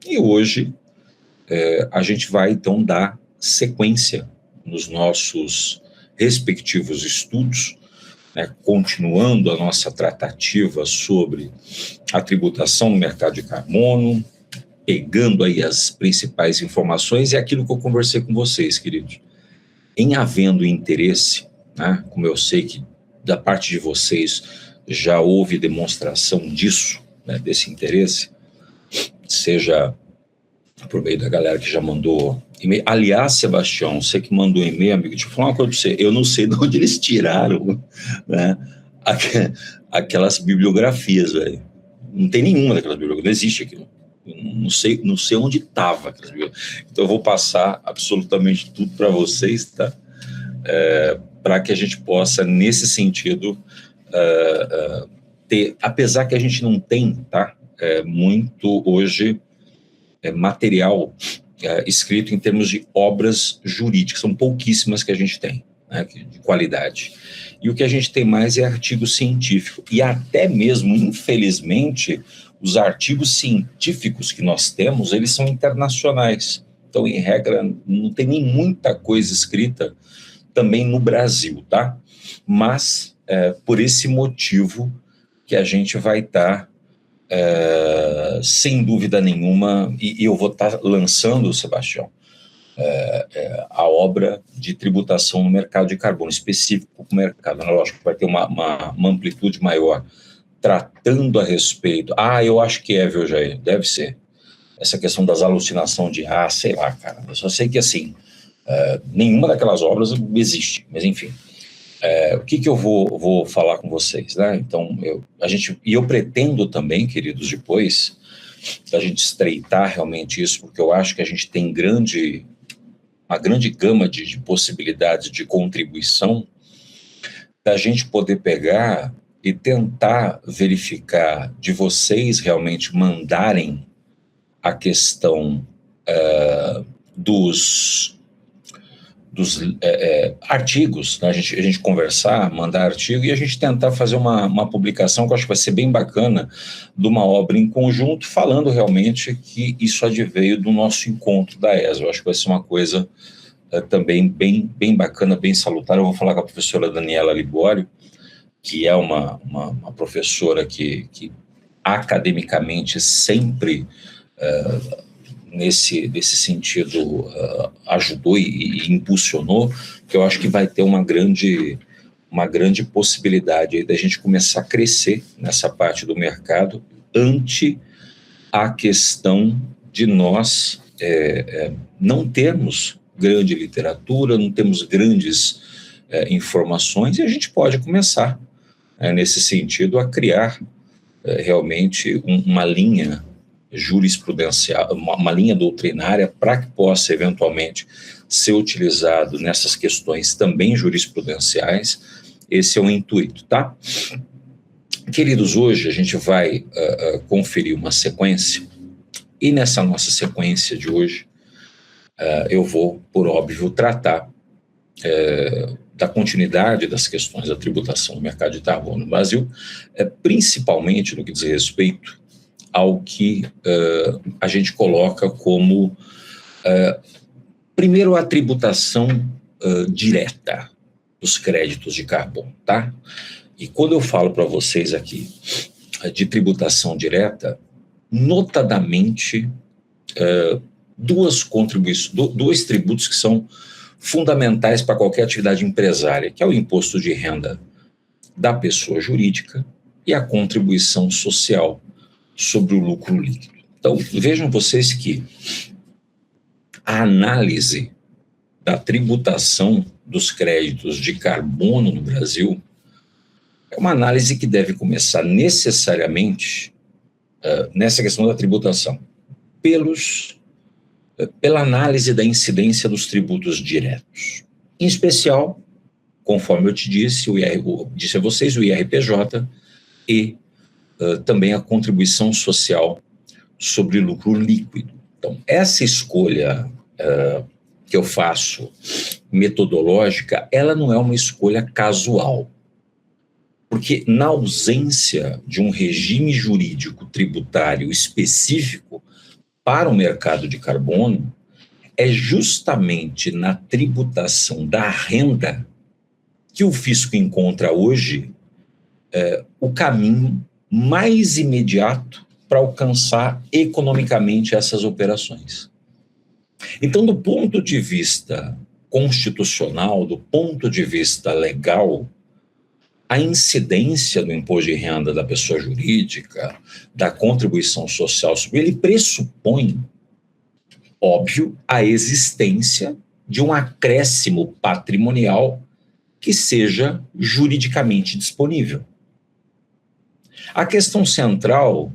E hoje a gente vai, então, dar sequência nos nossos respectivos estudos, né, continuando a nossa tratativa sobre a tributação no mercado de carbono, pegando aí as principais informações e aquilo que eu conversei com vocês, queridos. Em havendo interesse, né, como eu sei que da parte de vocês já houve demonstração disso, né, desse interesse, seja por meio da galera que já mandou e-mail. Aliás, Sebastião, você que mandou e-mail, amigo, deixa eu falar uma coisa para você. Eu não sei de onde eles tiraram, né, aquelas bibliografias, velho. Não tem nenhuma daquelas bibliografias, não existe aquilo. Não sei onde estava aquelas bibliografias. Então eu vou passar absolutamente tudo para vocês, tá? Para que a gente possa, nesse sentido, ter, apesar que a gente não tem, tá? Muito hoje material escrito em termos de obras jurídicas, são pouquíssimas que a gente tem, né, de qualidade. E o que a gente tem mais é artigo científico, e até mesmo, infelizmente, os artigos científicos que nós temos, eles são internacionais. Então, em regra, não tem nem muita coisa escrita também no Brasil, tá? Mas, por esse motivo que a gente vai estar sem dúvida nenhuma, e eu vou estar lançando, Sebastião, a obra de tributação no mercado de carbono, específico para o mercado analógico, vai ter uma amplitude maior, tratando a respeito. Eu acho que viu, Jair? Deve ser. Essa questão das alucinações de sei lá, cara. Eu só sei que, assim, nenhuma daquelas obras existe, mas enfim. O que eu vou falar com vocês, né? Então, eu pretendo também, queridos, depois da gente estreitar realmente isso, porque eu acho que a gente tem uma grande gama de possibilidades de contribuição, da gente poder pegar e tentar verificar, de vocês realmente mandarem a questão dos artigos, né? A gente conversar, mandar artigo e a gente tentar fazer uma publicação que eu acho que vai ser bem bacana, de uma obra em conjunto, falando realmente que isso adveio do nosso encontro da ESA. Eu acho que vai ser uma coisa também bem bacana, bem salutar. Eu vou falar com a professora Daniela Libório, que é uma professora que academicamente sempre nesse sentido ajudou e impulsionou, que eu acho que vai ter uma grande possibilidade aí da gente começar a crescer nessa parte do mercado ante a questão de nós não termos grande literatura, não temos grandes informações, e a gente pode começar, nesse sentido, a criar realmente uma linha jurisprudencial, uma linha doutrinária para que possa eventualmente ser utilizado nessas questões também jurisprudenciais. Esse é o intuito, tá? Queridos, hoje a gente vai conferir uma sequência, e nessa nossa sequência de hoje eu vou, por óbvio, tratar da continuidade das questões da tributação do mercado de carbono no Brasil, principalmente no que diz respeito ao que a gente coloca como, primeiro, a tributação direta dos créditos de carbono, tá? E quando eu falo para vocês aqui de tributação direta, notadamente, dois tributos que são fundamentais para qualquer atividade empresária, que é o imposto de renda da pessoa jurídica e a contribuição social sobre o lucro líquido. Então, vejam vocês que a análise da tributação dos créditos de carbono no Brasil é uma análise que deve começar necessariamente nessa questão da tributação pela análise da incidência dos tributos diretos. Em especial, conforme eu te disse, disse a vocês, o IRPJ e também a contribuição social sobre lucro líquido. Então, essa escolha que eu faço, metodológica, ela não é uma escolha casual, porque na ausência de um regime jurídico tributário específico, para o mercado de carbono é justamente na tributação da renda que o fisco encontra hoje o caminho mais imediato para alcançar economicamente essas operações. Então, do ponto de vista constitucional, do ponto de vista legal, a incidência do imposto de renda da pessoa jurídica, da contribuição social sobre ele, pressupõe, óbvio, a existência de um acréscimo patrimonial que seja juridicamente disponível. A questão central,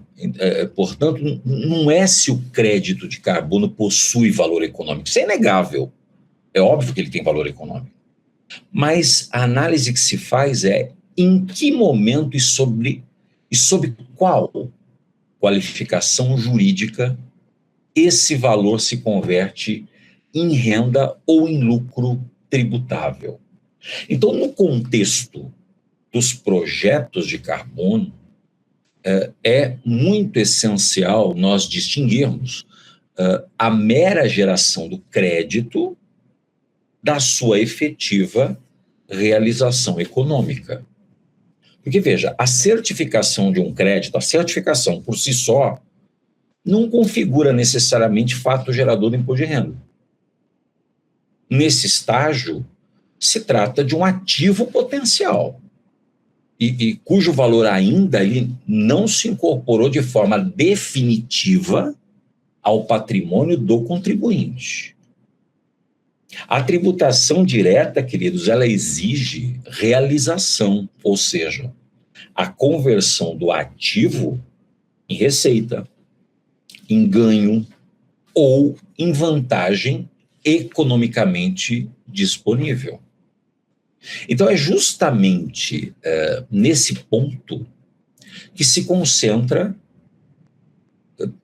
portanto, não é se o crédito de carbono possui valor econômico. Isso é inegável. É óbvio que ele tem valor econômico. Mas a análise que se faz é em que momento e sob qual qualificação jurídica esse valor se converte em renda ou em lucro tributável. Então, no contexto dos projetos de carbono, é muito essencial nós distinguirmos a mera geração do crédito da sua efetiva realização econômica. Porque, veja, a certificação de um crédito, a certificação por si só, não configura necessariamente fato gerador do imposto de renda. Nesse estágio, se trata de um ativo potencial e cujo valor ainda ele não se incorporou de forma definitiva ao patrimônio do contribuinte. A tributação direta, queridos, ela exige realização, ou seja, a conversão do ativo em receita, em ganho ou em vantagem economicamente disponível. Então, é justamente nesse ponto que se concentra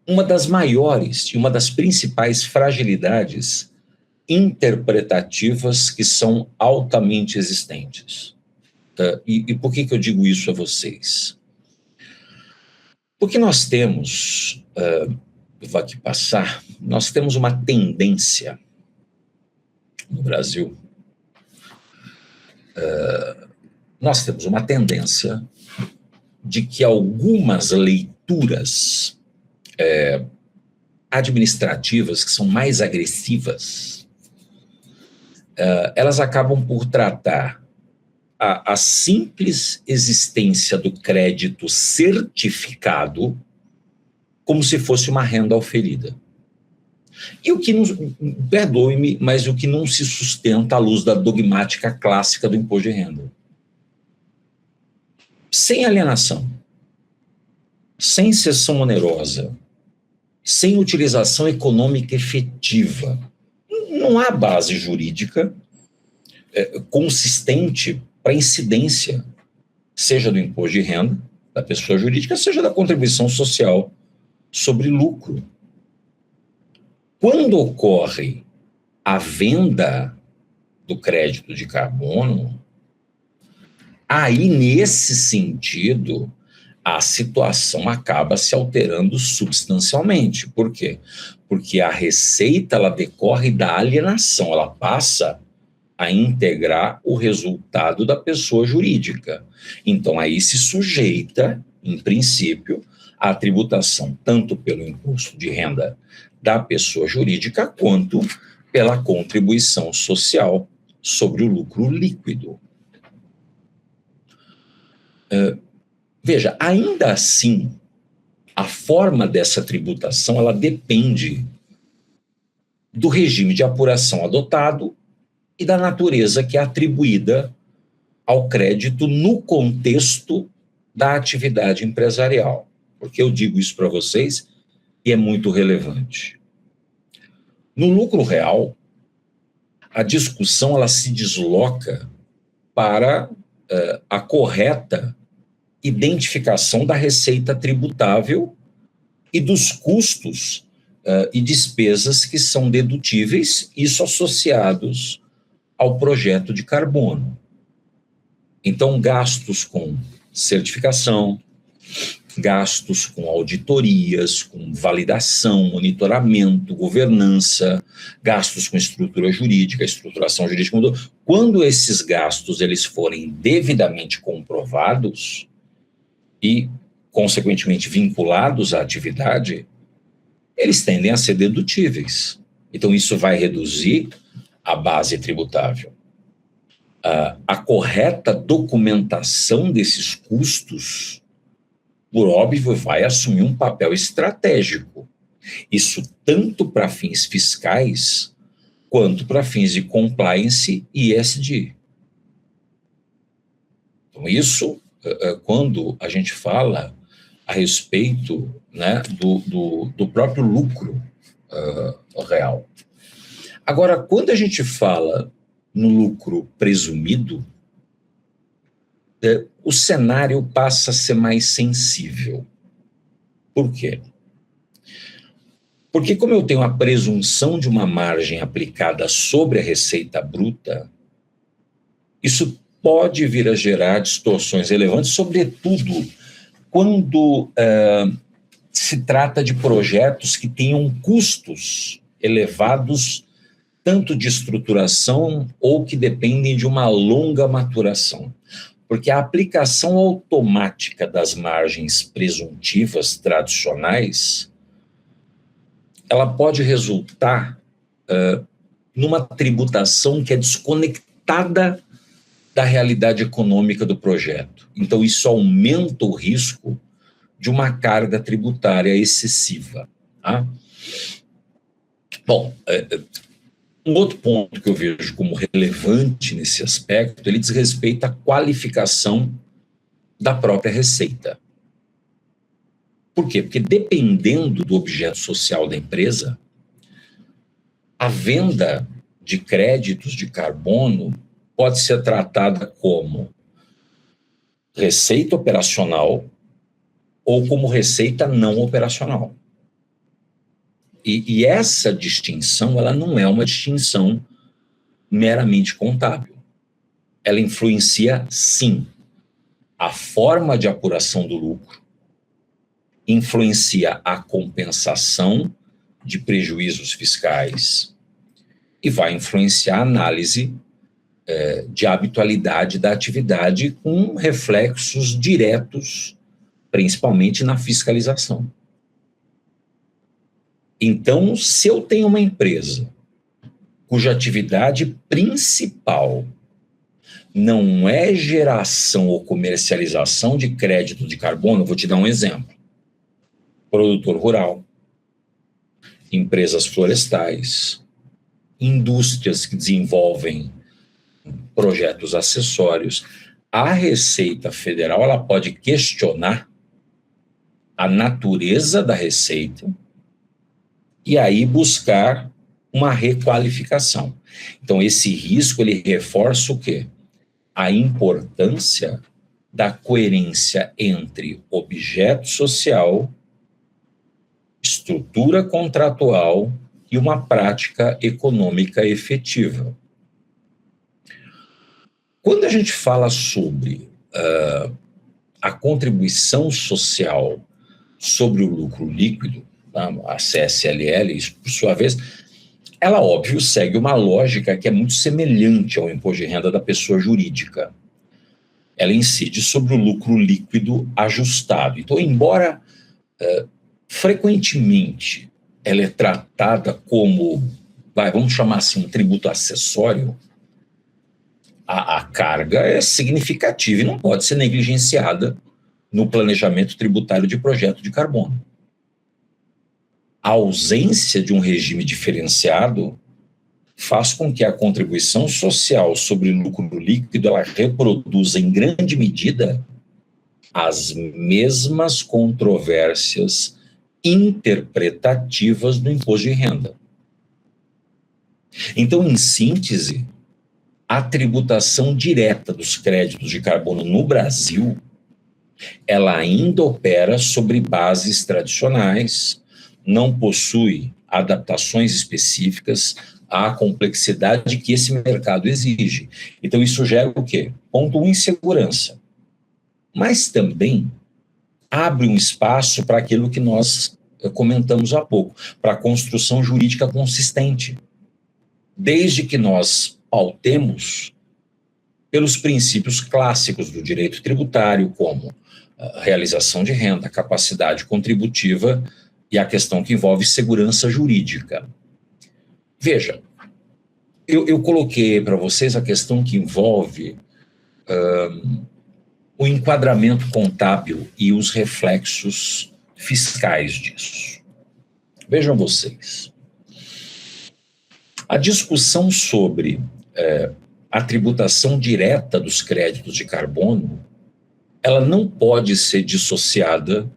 uma das maiores e uma das principais fragilidades interpretativas que são altamente existentes. E por que eu digo isso a vocês? Porque nós temos, vou aqui passar, nós temos uma tendência no Brasil, nós temos uma tendência de que algumas leituras administrativas que são mais agressivas, elas acabam por tratar a simples existência do crédito certificado como se fosse uma renda oferida. E o que não, perdoe-me, mas o que não se sustenta à luz da dogmática clássica do imposto de renda. Sem alienação, sem cessão onerosa, sem utilização econômica efetiva, não há base jurídica consistente para incidência, seja do imposto de renda da pessoa jurídica, seja da contribuição social sobre lucro. Quando ocorre a venda do crédito de carbono, aí, nesse sentido, a situação acaba se alterando substancialmente. Por quê? Porque a receita ela decorre da alienação, ela passa a integrar o resultado da pessoa jurídica. Então, aí se sujeita, em princípio, à tributação tanto pelo imposto de renda da pessoa jurídica quanto pela contribuição social sobre o lucro líquido. Veja, ainda assim, a forma dessa tributação ela depende do regime de apuração adotado e da natureza que é atribuída ao crédito no contexto da atividade empresarial. Porque eu digo isso para vocês e é muito relevante. No lucro real, a discussão ela se desloca para a correta identificação da receita tributável e dos custos e despesas que são dedutíveis, isso associados ao projeto de carbono. Então, gastos com certificação, gastos com auditorias, com validação, monitoramento, governança, gastos com estrutura jurídica, estruturação jurídica. Quando esses gastos eles forem devidamente comprovados e, consequentemente, vinculados à atividade, eles tendem a ser dedutíveis. Então, isso vai reduzir a base tributável. A correta documentação desses custos, por óbvio, vai assumir um papel estratégico. Isso tanto para fins fiscais, quanto para fins de compliance e ESG. Então, isso, quando a gente fala a respeito, né, do próprio lucro real. Agora, quando a gente fala no lucro presumido, o cenário passa a ser mais sensível. Por quê? Porque como eu tenho a presunção de uma margem aplicada sobre a receita bruta, isso pode vir a gerar distorções relevantes, sobretudo quando se trata de projetos que tenham custos elevados, tanto de estruturação ou que dependem de uma longa maturação. Porque a aplicação automática das margens presuntivas tradicionais, ela pode resultar numa tributação que é desconectada da realidade econômica do projeto. Então, isso aumenta o risco de uma carga tributária excessiva. Tá? Bom, um outro ponto que eu vejo como relevante nesse aspecto, ele diz respeito à qualificação da própria receita. Por quê? Porque dependendo do objeto social da empresa, a venda de créditos de carbono pode ser tratada como receita operacional ou como receita não operacional. E essa distinção, ela não é uma distinção meramente contábil. Ela influencia, sim, a forma de apuração do lucro, influencia a compensação de prejuízos fiscais e vai influenciar a análise de habitualidade da atividade com reflexos diretos, principalmente na fiscalização. Então, se eu tenho uma empresa cuja atividade principal não é geração ou comercialização de crédito de carbono, vou te dar um exemplo. Produtor rural, empresas florestais, indústrias que desenvolvem projetos acessórios, a Receita Federal ela pode questionar a natureza da receita e aí buscar uma requalificação. Então, esse risco, ele reforça o quê? A importância da coerência entre objeto social, estrutura contratual e uma prática econômica efetiva. Quando a gente fala sobre a contribuição social sobre o lucro líquido, a CSLL, isso, por sua vez, ela, óbvio, segue uma lógica que é muito semelhante ao imposto de renda da pessoa jurídica. Ela incide sobre o lucro líquido ajustado. Então, embora frequentemente ela é tratada como, vamos chamar assim, um tributo acessório, a carga é significativa e não pode ser negligenciada no planejamento tributário de projeto de carbono. A ausência de um regime diferenciado faz com que a contribuição social sobre lucro líquido ela reproduza em grande medida as mesmas controvérsias interpretativas do imposto de renda. Então, em síntese, a tributação direta dos créditos de carbono no Brasil, ela ainda opera sobre bases tradicionais, não possui adaptações específicas à complexidade que esse mercado exige. Então, isso gera o quê? Ponto 1, insegurança. Mas também abre um espaço para aquilo que nós comentamos há pouco, para a construção jurídica consistente. Desde que nós pautemos pelos princípios clássicos do direito tributário, como a realização de renda, capacidade contributiva e a questão que envolve segurança jurídica. Veja, eu coloquei para vocês a questão que envolve o enquadramento contábil e os reflexos fiscais disso. Vejam vocês. A discussão sobre a tributação direta dos créditos de carbono, ela não pode ser dissociada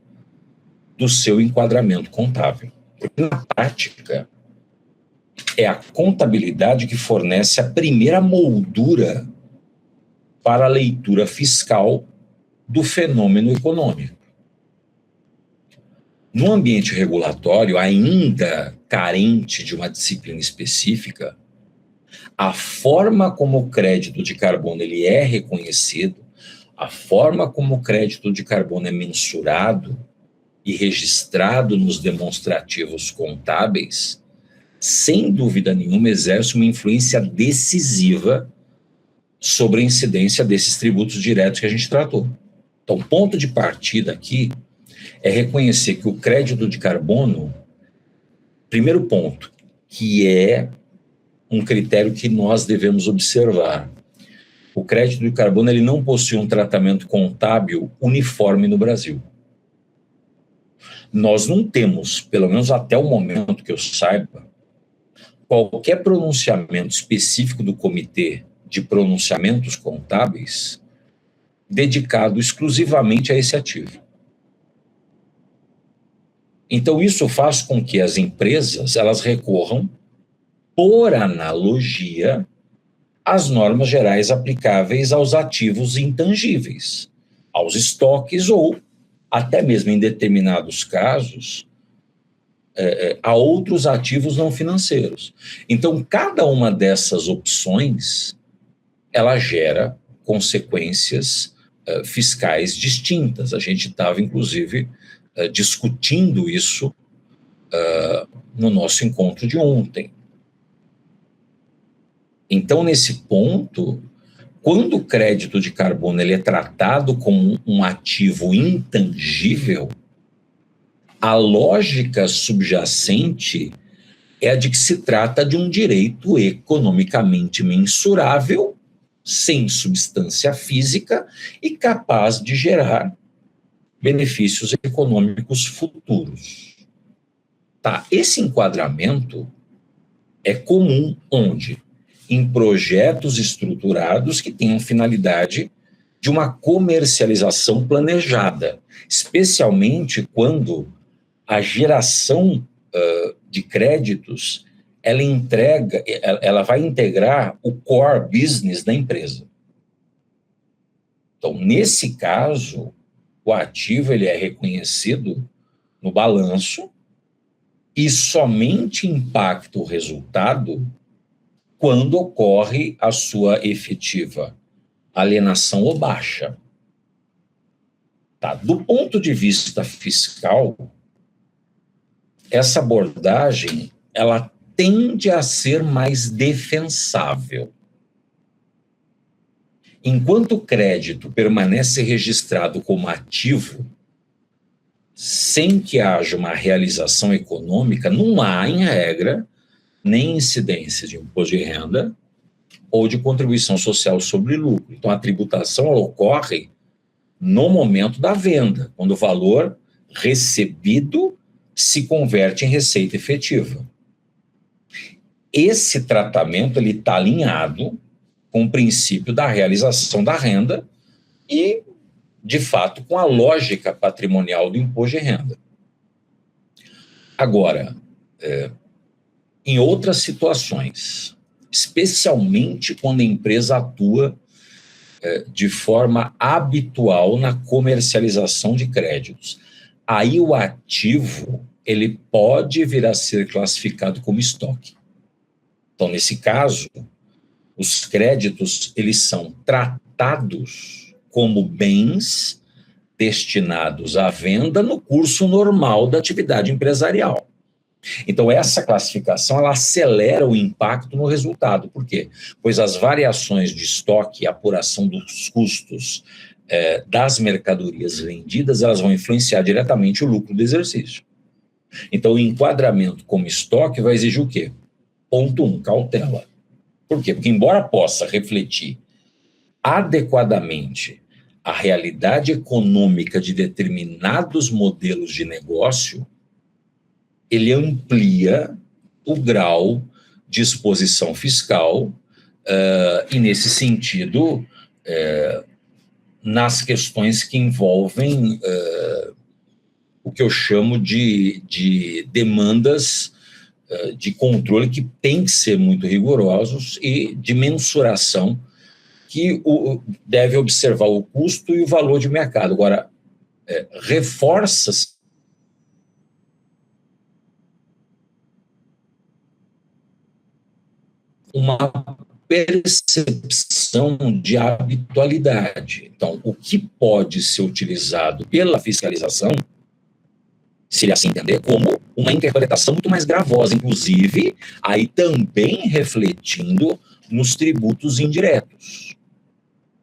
do seu enquadramento contábil. Porque, na prática, é a contabilidade que fornece a primeira moldura para a leitura fiscal do fenômeno econômico. No ambiente regulatório, ainda carente de uma disciplina específica, a forma como o crédito de carbono ele é reconhecido, a forma como o crédito de carbono é mensurado e registrado nos demonstrativos contábeis, sem dúvida nenhuma, exerce uma influência decisiva sobre a incidência desses tributos diretos que a gente tratou. Então, o ponto de partida aqui é reconhecer que o crédito de carbono, primeiro ponto, que é um critério que nós devemos observar. O crédito de carbono ele não possui um tratamento contábil uniforme no Brasil. Nós não temos, pelo menos até o momento que eu saiba, qualquer pronunciamento específico do Comitê de Pronunciamentos Contábeis dedicado exclusivamente a esse ativo. Então, isso faz com que as empresas elas recorram, por analogia, às normas gerais aplicáveis aos ativos intangíveis, aos estoques ou, até mesmo em determinados casos, a outros ativos não financeiros. Então, cada uma dessas opções, ela gera consequências fiscais distintas. A gente estava, inclusive, discutindo isso no nosso encontro de ontem. Então, nesse ponto, quando o crédito de carbono ele é tratado como um ativo intangível, a lógica subjacente é a de que se trata de um direito economicamente mensurável, sem substância física e capaz de gerar benefícios econômicos futuros. Tá? Esse enquadramento é comum onde? Em projetos estruturados que tenham finalidade de uma comercialização planejada, especialmente quando a geração de créditos ela vai integrar o core business da empresa. Então, nesse caso, o ativo ele é reconhecido no balanço e somente impacta o resultado quando ocorre a sua efetiva alienação ou baixa. Tá? Do ponto de vista fiscal, essa abordagem ela tende a ser mais defensável. Enquanto o crédito permanece registrado como ativo, sem que haja uma realização econômica, não há, em regra, nem incidência de imposto de renda ou de contribuição social sobre lucro. Então, a tributação ela ocorre no momento da venda, quando o valor recebido se converte em receita efetiva. Esse tratamento está alinhado com o princípio da realização da renda e, de fato, com a lógica patrimonial do imposto de renda. Agora, em outras situações, especialmente quando a empresa atua de forma habitual na comercialização de créditos, aí o ativo ele pode vir a ser classificado como estoque. Então, nesse caso, os créditos eles são tratados como bens destinados à venda no curso normal da atividade empresarial. Então, essa classificação ela acelera o impacto no resultado. Por quê? Pois as variações de estoque e apuração dos custos das mercadorias vendidas, elas vão influenciar diretamente o lucro do exercício. Então, o enquadramento como estoque vai exigir o quê? Ponto 1, cautela. Por quê? Porque, embora possa refletir adequadamente a realidade econômica de determinados modelos de negócio, ele amplia o grau de exposição fiscal e, nesse sentido, nas questões que envolvem o que eu chamo de demandas de controle que tem que ser muito rigorosos e de mensuração que deve observar o custo e o valor de mercado. Agora, reforça-se uma percepção de habitualidade. Então, o que pode ser utilizado pela fiscalização, se ele assim entender, como uma interpretação muito mais gravosa, inclusive, aí também refletindo nos tributos indiretos.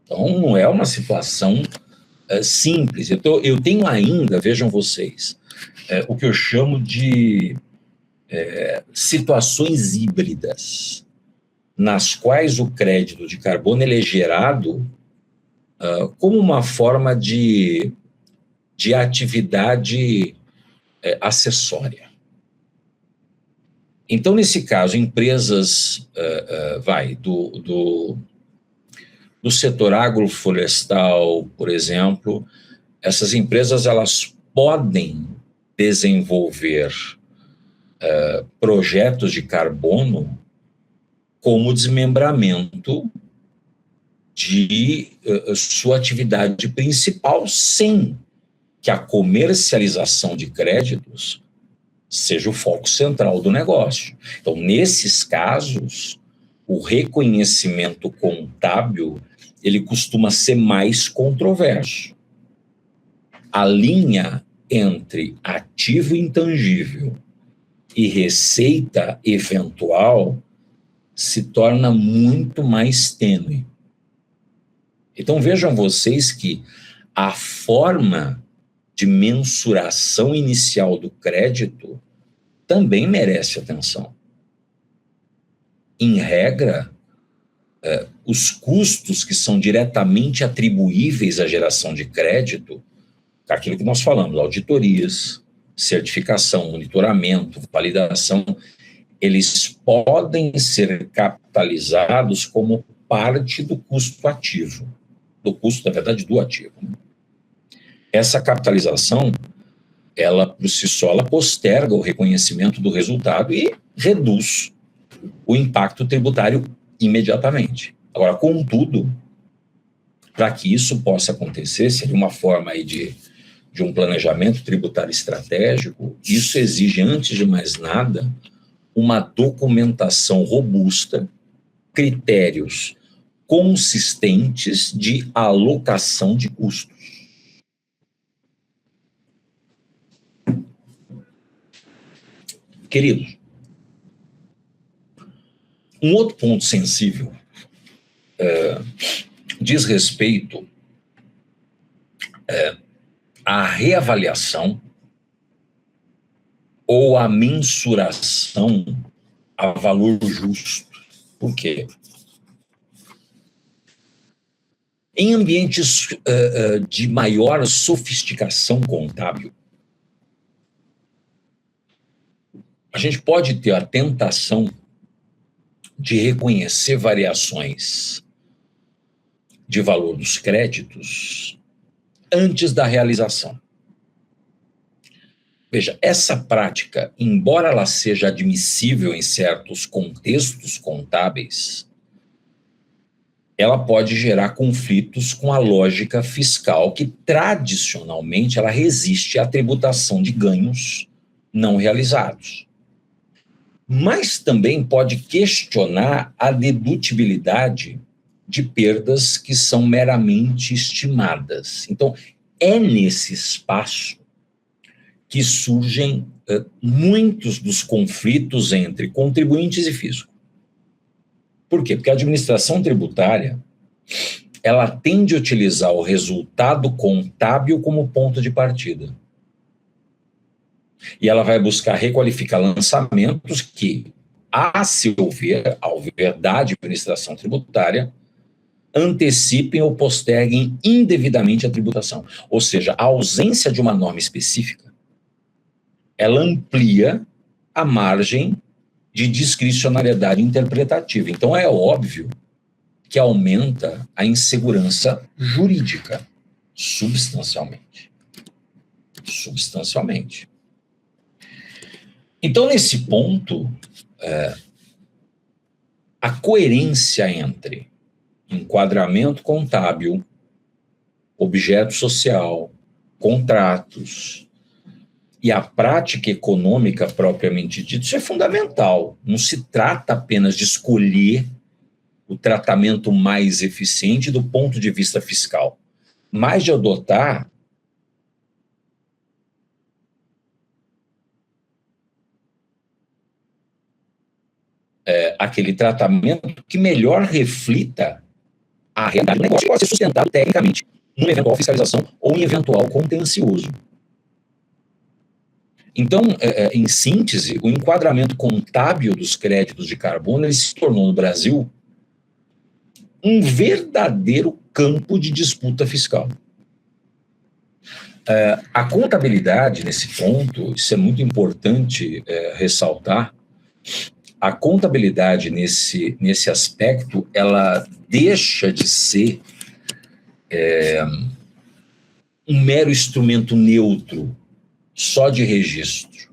Então, não é uma situação simples. Eu tenho ainda, vejam vocês, o que eu chamo de situações híbridas, nas quais o crédito de carbono ele é gerado como uma forma de atividade acessória. Então, nesse caso, empresas do setor agroflorestal, por exemplo, essas empresas elas podem desenvolver projetos de carbono como desmembramento de sua atividade principal, sem que a comercialização de créditos seja o foco central do negócio. Então, nesses casos, o reconhecimento contábil ele costuma ser mais controverso. A linha entre ativo intangível e receita eventual se torna muito mais tênue. Então, vejam vocês que a forma de mensuração inicial do crédito também merece atenção. Em regra, os custos que são diretamente atribuíveis à geração de crédito, aquilo que nós falamos, auditorias, certificação, monitoramento, validação, eles podem ser capitalizados como parte do custo ativo, do custo, na verdade, do ativo. Essa capitalização, ela, por si só, ela posterga o reconhecimento do resultado e reduz o impacto tributário imediatamente. Agora, contudo, para que isso possa acontecer, seria uma forma aí de um planejamento tributário estratégico, isso exige, antes de mais nada, uma documentação robusta, critérios consistentes de alocação de custos. Queridos, um outro ponto sensível diz respeito à reavaliação ou à mensuração a valor justo. Por quê? Em ambientes de maior sofisticação contábil, a gente pode ter a tentação de reconhecer variações de valor dos créditos antes da realização. Veja, essa prática, embora ela seja admissível em certos contextos contábeis, ela pode gerar conflitos com a lógica fiscal que, tradicionalmente, ela resiste à tributação de ganhos não realizados. Mas também pode questionar a dedutibilidade de perdas que são meramente estimadas. Então, é nesse espaço que surgem muitos dos conflitos entre contribuintes e fisco. Por quê? Porque a administração tributária, ela tende a utilizar o resultado contábil como ponto de partida. E ela vai buscar requalificar lançamentos que, a seu ver, ao ver da administração tributária, antecipem ou posterguem indevidamente a tributação. Ou seja, a ausência de uma norma específica, ela amplia a margem de discricionariedade interpretativa. Então, é óbvio que aumenta a insegurança jurídica, substancialmente. Substancialmente. Então, nesse ponto, a coerência entre enquadramento contábil, objeto social, contratos e a prática econômica propriamente dita, isso é fundamental. Não se trata apenas de escolher o tratamento mais eficiente do ponto de vista fiscal, mas de adotar aquele tratamento que melhor reflita a realidade do negócio, que pode ser sustentado tecnicamente numa eventual fiscalização ou em eventual contencioso. Então, em síntese, o enquadramento contábil dos créditos de carbono ele se tornou no Brasil um verdadeiro campo de disputa fiscal. A contabilidade, nesse ponto, isso é muito importante ressaltar, a contabilidade nesse aspecto, ela deixa de ser um mero instrumento neutro, só de registro.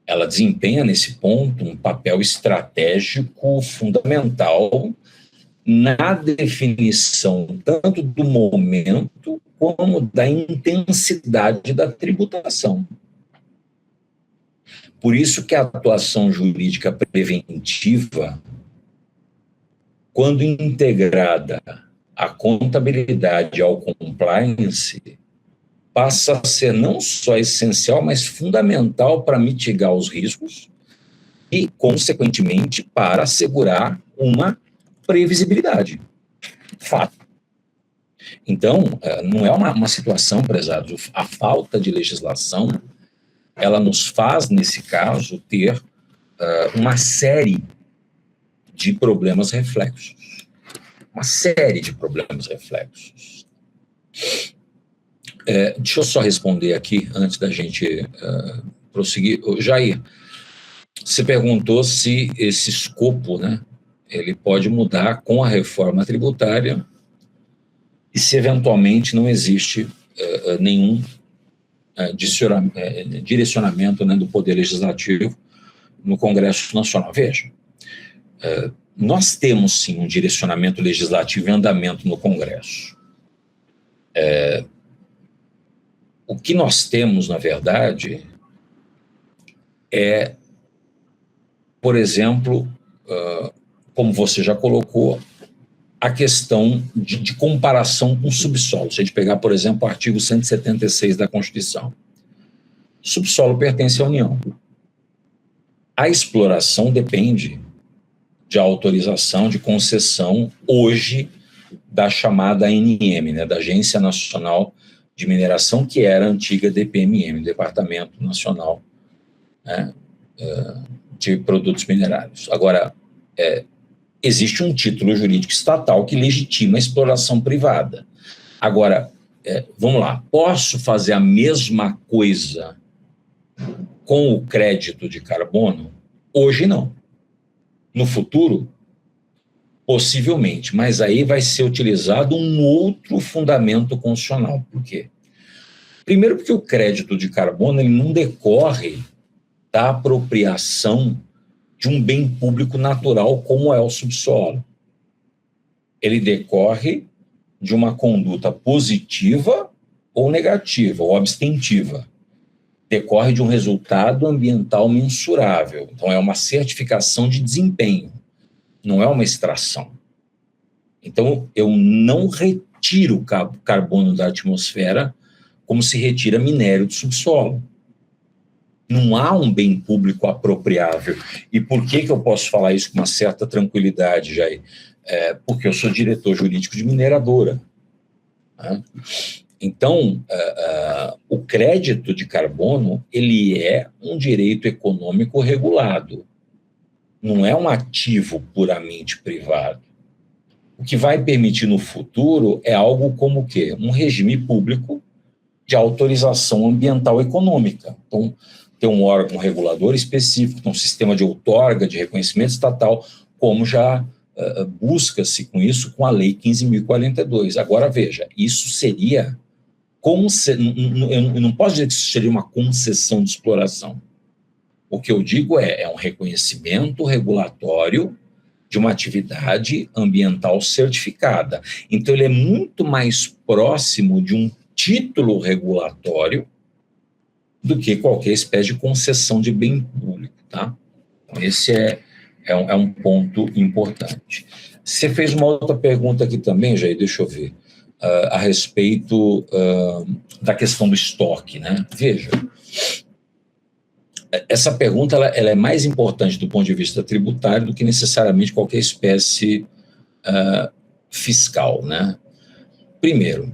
Ela desempenha, nesse ponto, um papel estratégico fundamental na definição tanto do momento como da intensidade da tributação. Por isso que a atuação jurídica preventiva, quando integrada à contabilidade e ao compliance, passa a ser não só essencial, mas fundamental para mitigar os riscos e, consequentemente, para assegurar uma previsibilidade. Fato. Então, não é uma situação, prezados, a falta de legislação, ela nos faz, nesse caso, ter uma série de problemas reflexos. Uma série de problemas reflexos. Deixa eu só responder aqui, antes da gente prosseguir. Jair, você perguntou se esse escopo, né, ele pode mudar com a reforma tributária e se eventualmente não existe nenhum direcionamento, né, do Poder Legislativo no Congresso Nacional. Veja, nós temos sim um direcionamento legislativo em andamento no Congresso. O que nós temos, na verdade, é, por exemplo, como você já colocou, a questão de comparação com o subsolo. Se a gente pegar, por exemplo, o artigo 176 da Constituição. O subsolo pertence à União. A exploração depende de autorização, de concessão, hoje, da chamada ANM, né, da Agência Nacional de Mineração, que era a antiga DPMM, Departamento Nacional, né, de Produtos Minerários. Agora, existe um título jurídico estatal que legitima a exploração privada. Agora, vamos lá, posso fazer a mesma coisa com o crédito de carbono? Hoje não. No futuro, possivelmente, mas aí vai ser utilizado um outro fundamento constitucional. Por quê? Primeiro porque o crédito de carbono ele não decorre da apropriação de um bem público natural como é o subsolo. Ele decorre de uma conduta positiva ou negativa, ou abstentiva. Decorre de um resultado ambiental mensurável. Então, é uma certificação de desempenho, não é uma extração. Então, eu não retira o carbono da atmosfera como se retira minério do subsolo. Não há um bem público apropriável. E por que eu posso falar isso com uma certa tranquilidade, Jair? Porque eu sou diretor jurídico de mineradora. Né? Então, o crédito de carbono, ele é um direito econômico regulado. Não é um ativo puramente privado. O que vai permitir no futuro é algo como o quê? Um regime público de autorização ambiental econômica. Então, tem um órgão regulador específico, tem um sistema de outorga, de reconhecimento estatal, como já busca-se com isso com a Lei 15.042. Agora, veja, isso seria... Eu não posso dizer que isso seria uma concessão de exploração. O que eu digo é um reconhecimento regulatório de uma atividade ambiental certificada. Então, ele é muito mais próximo de um título regulatório do que qualquer espécie de concessão de bem público, tá? Então, esse é um ponto importante. Você fez uma outra pergunta aqui também, Jair, deixa eu ver, a respeito da questão do estoque, né? Veja, essa pergunta ela é mais importante do ponto de vista tributário do que necessariamente qualquer espécie fiscal, né? Primeiro,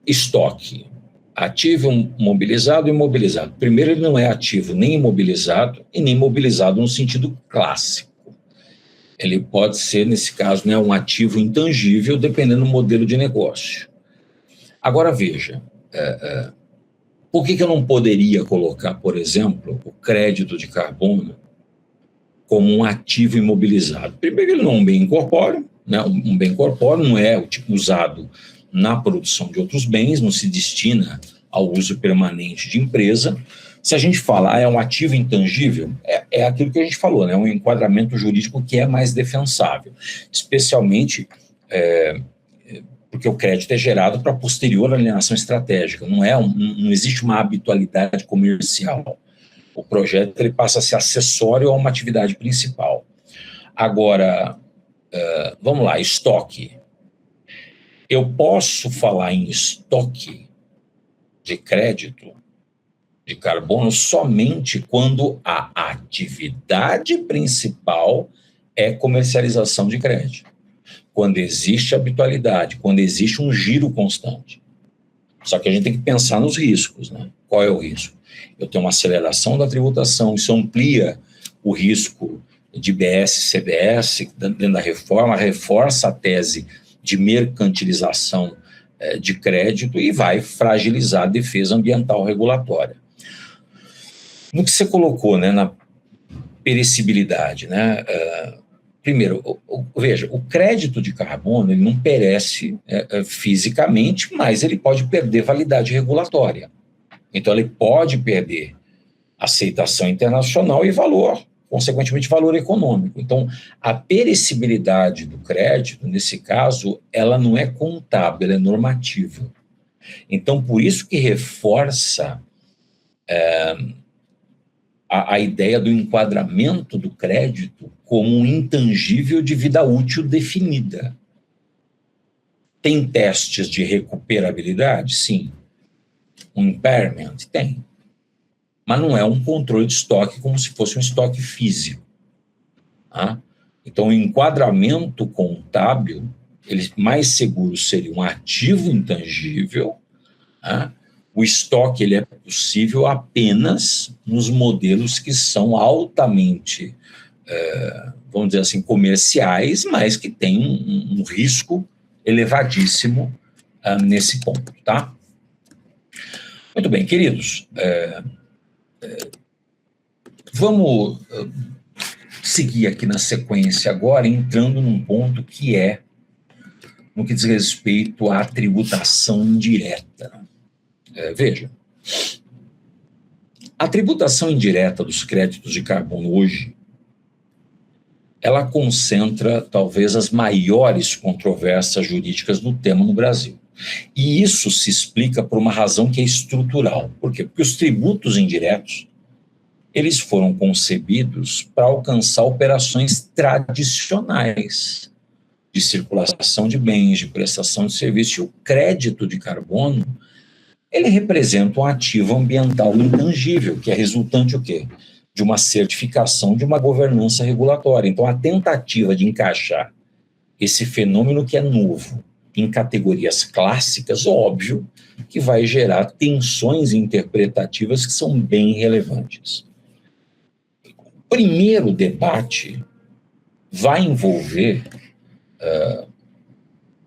estoque, ativo, mobilizado e imobilizado. Primeiro, ele não é ativo nem imobilizado e nem mobilizado no sentido clássico. Ele pode ser, nesse caso, né, um ativo intangível, dependendo do modelo de negócio. Agora, veja, por que eu não poderia colocar, por exemplo, o crédito de carbono como um ativo imobilizado? Primeiro, ele não é um bem incorpóreo, né? Um bem incorpóreo não é usado na produção de outros bens, não se destina ao uso permanente de empresa. Se a gente fala, é um ativo intangível, é aquilo que a gente falou, né? Um enquadramento jurídico que é mais defensável, especialmente porque o crédito é gerado para posterior alienação estratégica, não existe uma habitualidade comercial. O projeto ele passa a ser acessório a uma atividade principal. Agora, vamos lá, estoque. Eu posso falar em estoque de crédito de carbono somente quando a atividade principal é comercialização de crédito. Quando existe habitualidade, quando existe um giro constante. Só que a gente tem que pensar nos riscos, né? Qual é o risco? Eu tenho uma aceleração da tributação, isso amplia o risco de IBS, CBS, dentro da reforma, reforça a tese de mercantilização de crédito e vai fragilizar a defesa ambiental regulatória. No que você colocou, né, na perecibilidade, né? Primeiro, veja, o crédito de carbono ele não perece fisicamente, mas ele pode perder validade regulatória. Então, ele pode perder aceitação internacional e valor, consequentemente, valor econômico. Então, a perecibilidade do crédito, nesse caso, ela não é contábil, ela é normativa. Então, por isso que reforça a ideia do enquadramento do crédito como um intangível de vida útil definida. Tem testes de recuperabilidade? Sim. Um impairment? Tem. Mas não é um controle de estoque como se fosse um estoque físico. Tá? Então, o enquadramento contábil, ele mais seguro seria um ativo intangível. Tá? O estoque ele é possível apenas nos modelos que são altamente, vamos dizer assim, comerciais, mas que têm um risco elevadíssimo nesse ponto, tá? Muito bem, queridos. Vamos seguir aqui na sequência agora, entrando num ponto que é no que diz respeito à tributação indireta. Veja, a tributação indireta dos créditos de carbono hoje, ela concentra talvez as maiores controvérsias jurídicas do tema no Brasil. E isso se explica por uma razão que é estrutural. Por quê? Porque os tributos indiretos, eles foram concebidos para alcançar operações tradicionais. de circulação de bens, de prestação de serviços. E o crédito de carbono, ele representa um ativo ambiental intangível, que é resultante o quê? De uma certificação de uma governança regulatória. Então, a tentativa de encaixar esse fenômeno que é novo em categorias clássicas, óbvio, que vai gerar tensões interpretativas que são bem relevantes. O primeiro debate vai envolver,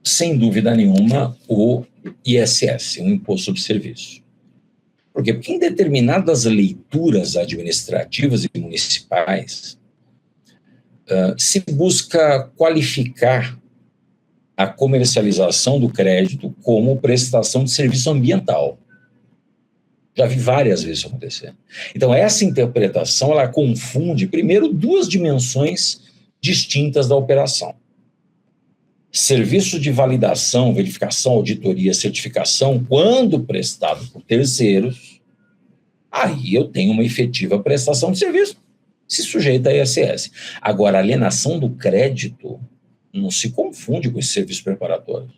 sem dúvida nenhuma, o ISS, o Imposto sobre Serviço. Por quê? Porque em determinadas leituras administrativas e municipais, se busca qualificar a comercialização do crédito como prestação de serviço ambiental. Já vi várias vezes isso acontecer. Então, essa interpretação, ela confunde, primeiro, duas dimensões distintas da operação. Serviço de validação, verificação, auditoria, certificação, quando prestado por terceiros, aí eu tenho uma efetiva prestação de serviço, se sujeita a ISS. Agora, a alienação do crédito não se confunde com esse serviço preparatório.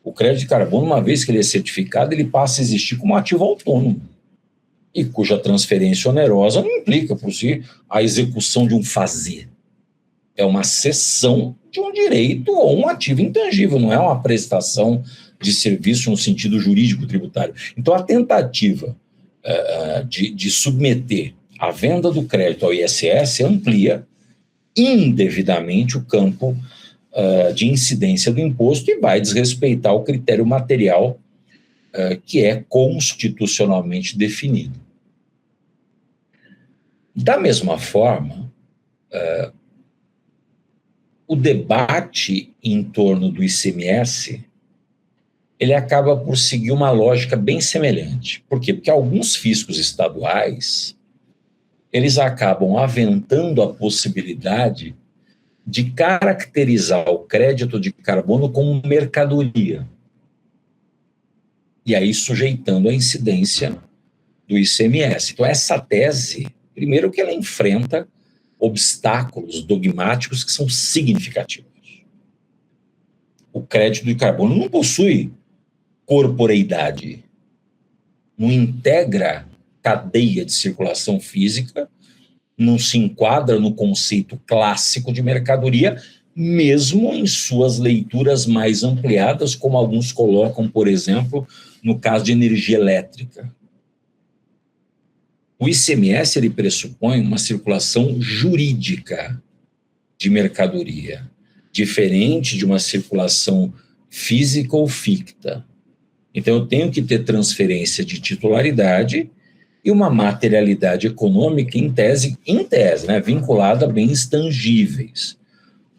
O crédito de carbono, uma vez que ele é certificado, ele passa a existir como ativo autônomo, e cuja transferência onerosa não implica, por si, a execução de um fazer. É uma cessão de um direito ou um ativo intangível, não é uma prestação de serviço no sentido jurídico tributário. Então, a tentativa de submeter a venda do crédito ao ISS amplia indevidamente o campo de incidência do imposto e vai desrespeitar o critério material que é constitucionalmente definido. Da mesma forma, o debate em torno do ICMS, ele acaba por seguir uma lógica bem semelhante. Por quê? Porque alguns fiscos estaduais, eles acabam aventando a possibilidade de caracterizar o crédito de carbono como mercadoria. E aí sujeitando a incidência do ICMS. Então, essa tese, primeiro que ela enfrenta obstáculos dogmáticos que são significativos. O crédito de carbono não possui corporeidade, não integra cadeia de circulação física, não se enquadra no conceito clássico de mercadoria, mesmo em suas leituras mais ampliadas, como alguns colocam, por exemplo, no caso de energia elétrica. O ICMS, ele pressupõe uma circulação jurídica de mercadoria, diferente de uma circulação física ou ficta. Então, eu tenho que ter transferência de titularidade e uma materialidade econômica em tese, né, vinculada a bens tangíveis.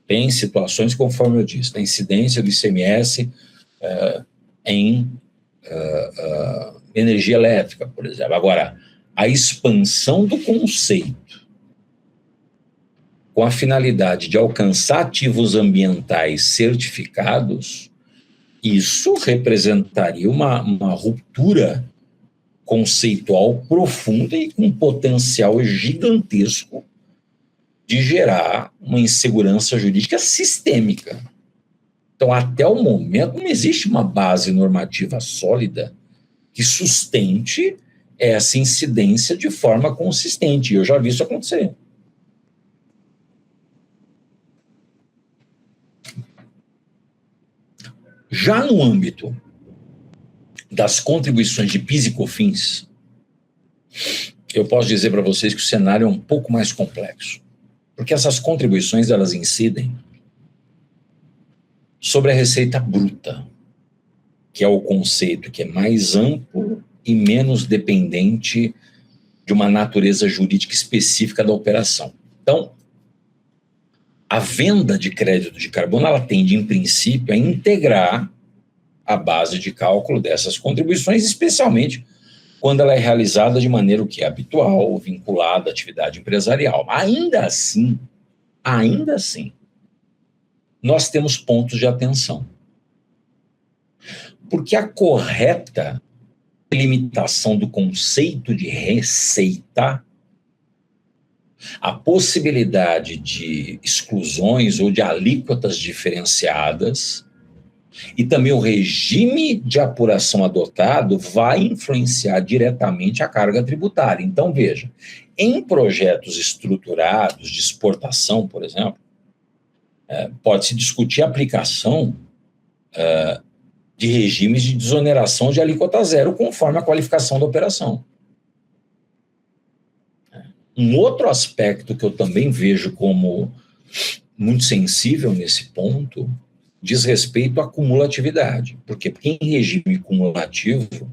Tem situações, conforme eu disse, da incidência do ICMS em energia elétrica, por exemplo. Agora, a expansão do conceito com a finalidade de alcançar ativos ambientais certificados, isso representaria uma ruptura conceitual profunda e com potencial gigantesco de gerar uma insegurança jurídica sistêmica. Então, até o momento, não existe uma base normativa sólida que sustente essa incidência de forma consistente. Eu já vi isso acontecer. Já no âmbito das contribuições de PIS e COFINS, eu posso dizer para vocês que o cenário é um pouco mais complexo, porque essas contribuições, elas incidem sobre a receita bruta, que é o conceito que é mais amplo e menos dependente de uma natureza jurídica específica da operação. Então, a venda de crédito de carbono, ela tende, em princípio, a integrar a base de cálculo dessas contribuições, especialmente quando ela é realizada de maneira o que é habitual, vinculada à atividade empresarial. Ainda assim, nós temos pontos de atenção. Porque a correta limitação do conceito de receita a possibilidade de exclusões ou de alíquotas diferenciadas e também o regime de apuração adotado vai influenciar diretamente a carga tributária. Então, veja, em projetos estruturados de exportação, por exemplo, pode-se discutir a aplicação de regimes de desoneração de alíquota zero conforme a qualificação da operação. Um outro aspecto que eu também vejo como muito sensível nesse ponto diz respeito à cumulatividade. Por quê? Porque em regime cumulativo,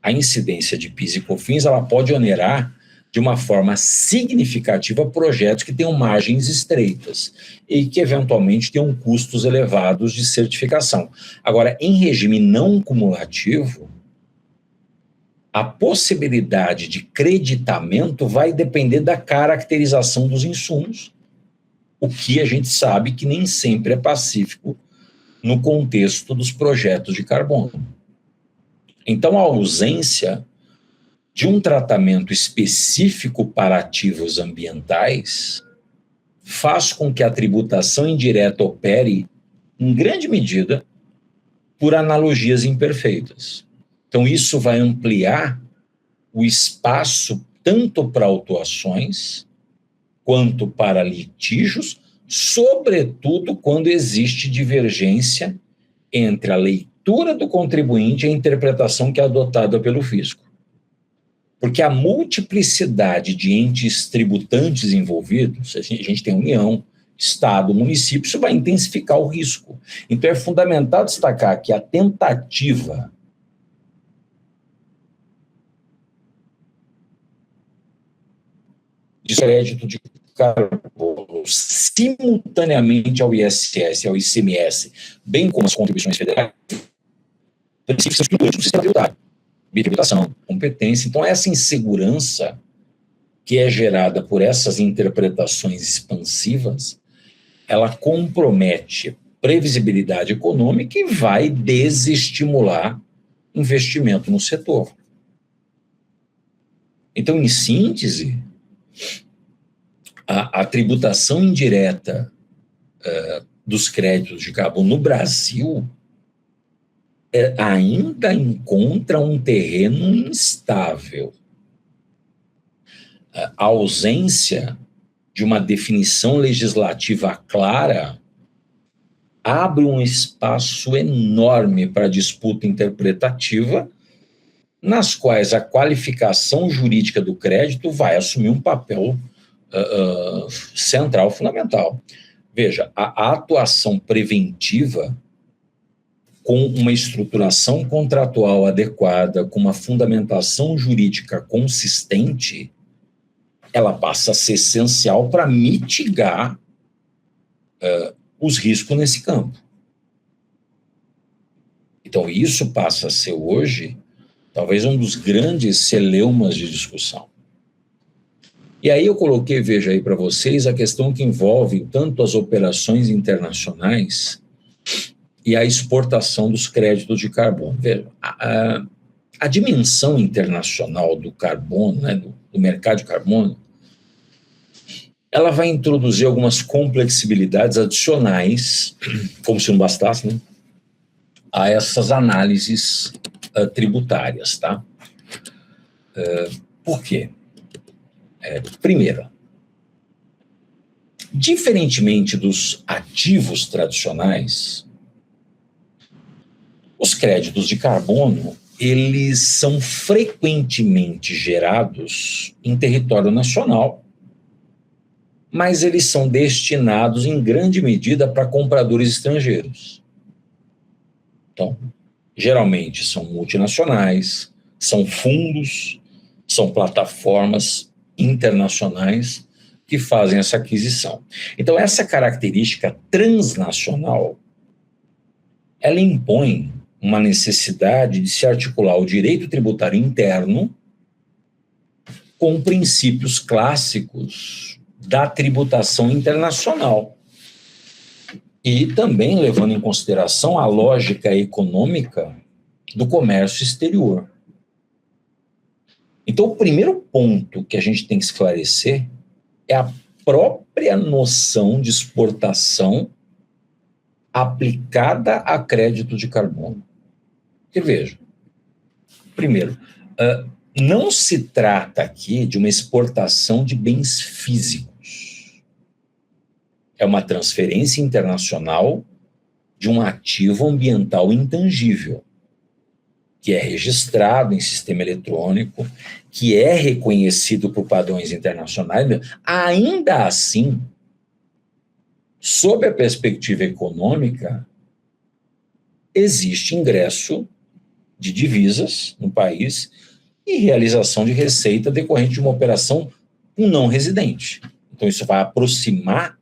a incidência de PIS e COFINS ela pode onerar de uma forma significativa projetos que tenham margens estreitas e que eventualmente tenham custos elevados de certificação. Agora, em regime não cumulativo, a possibilidade de creditamento vai depender da caracterização dos insumos, o que a gente sabe que nem sempre é pacífico no contexto dos projetos de carbono. Então, a ausência de um tratamento específico para ativos ambientais faz com que a tributação indireta opere, em grande medida, por analogias imperfeitas. Então, isso vai ampliar o espaço tanto para autuações quanto para litígios, sobretudo quando existe divergência entre a leitura do contribuinte e a interpretação que é adotada pelo fisco. Porque a multiplicidade de entes tributantes envolvidos, a gente tem União, Estado, município, isso vai intensificar o risco. Então, é fundamental destacar que a tentativa de crédito de carbono simultaneamente ao ISS, ao ICMS, bem como as contribuições federais, princípios estruturantes do sistema tributário, bitributação, competência. Então, essa insegurança que é gerada por essas interpretações expansivas, ela compromete previsibilidade econômica e vai desestimular investimento no setor. Então, em síntese, a tributação indireta dos créditos de carbono no Brasil ainda encontra um terreno instável. A ausência de uma definição legislativa clara abre um espaço enorme para disputa interpretativa, nas quais a qualificação jurídica do crédito vai assumir um papel central, fundamental. Veja, a atuação preventiva com uma estruturação contratual adequada, com uma fundamentação jurídica consistente, ela passa a ser essencial para mitigar os riscos nesse campo. Então, isso passa a ser hoje, talvez, um dos grandes celeumas de discussão. E aí eu coloquei, veja aí para vocês, a questão que envolve tanto as operações internacionais e a exportação dos créditos de carbono. Veja, a dimensão internacional do carbono, né, do mercado de carbono, ela vai introduzir algumas complexibilidades adicionais, como se não bastasse, né, a essas análises tributárias, tá? Por quê? Primeiro, diferentemente dos ativos tradicionais, os créditos de carbono, eles são frequentemente gerados em território nacional, mas eles são destinados em grande medida para compradores estrangeiros. Então, geralmente são multinacionais, são fundos, são plataformas internacionais que fazem essa aquisição. Então, essa característica transnacional, ela impõe uma necessidade de se articular o direito tributário interno com princípios clássicos da tributação internacional e também levando em consideração a lógica econômica do comércio exterior. Então, o primeiro ponto que a gente tem que esclarecer é a própria noção de exportação aplicada a crédito de carbono. E veja, primeiro, não se trata aqui de uma exportação de bens físicos. É uma transferência internacional de um ativo ambiental intangível, que é registrado em sistema eletrônico, que é reconhecido por padrões internacionais. Ainda assim, sob a perspectiva econômica, existe ingresso de divisas no país e realização de receita decorrente de uma operação com não residente. Então, isso vai aproximar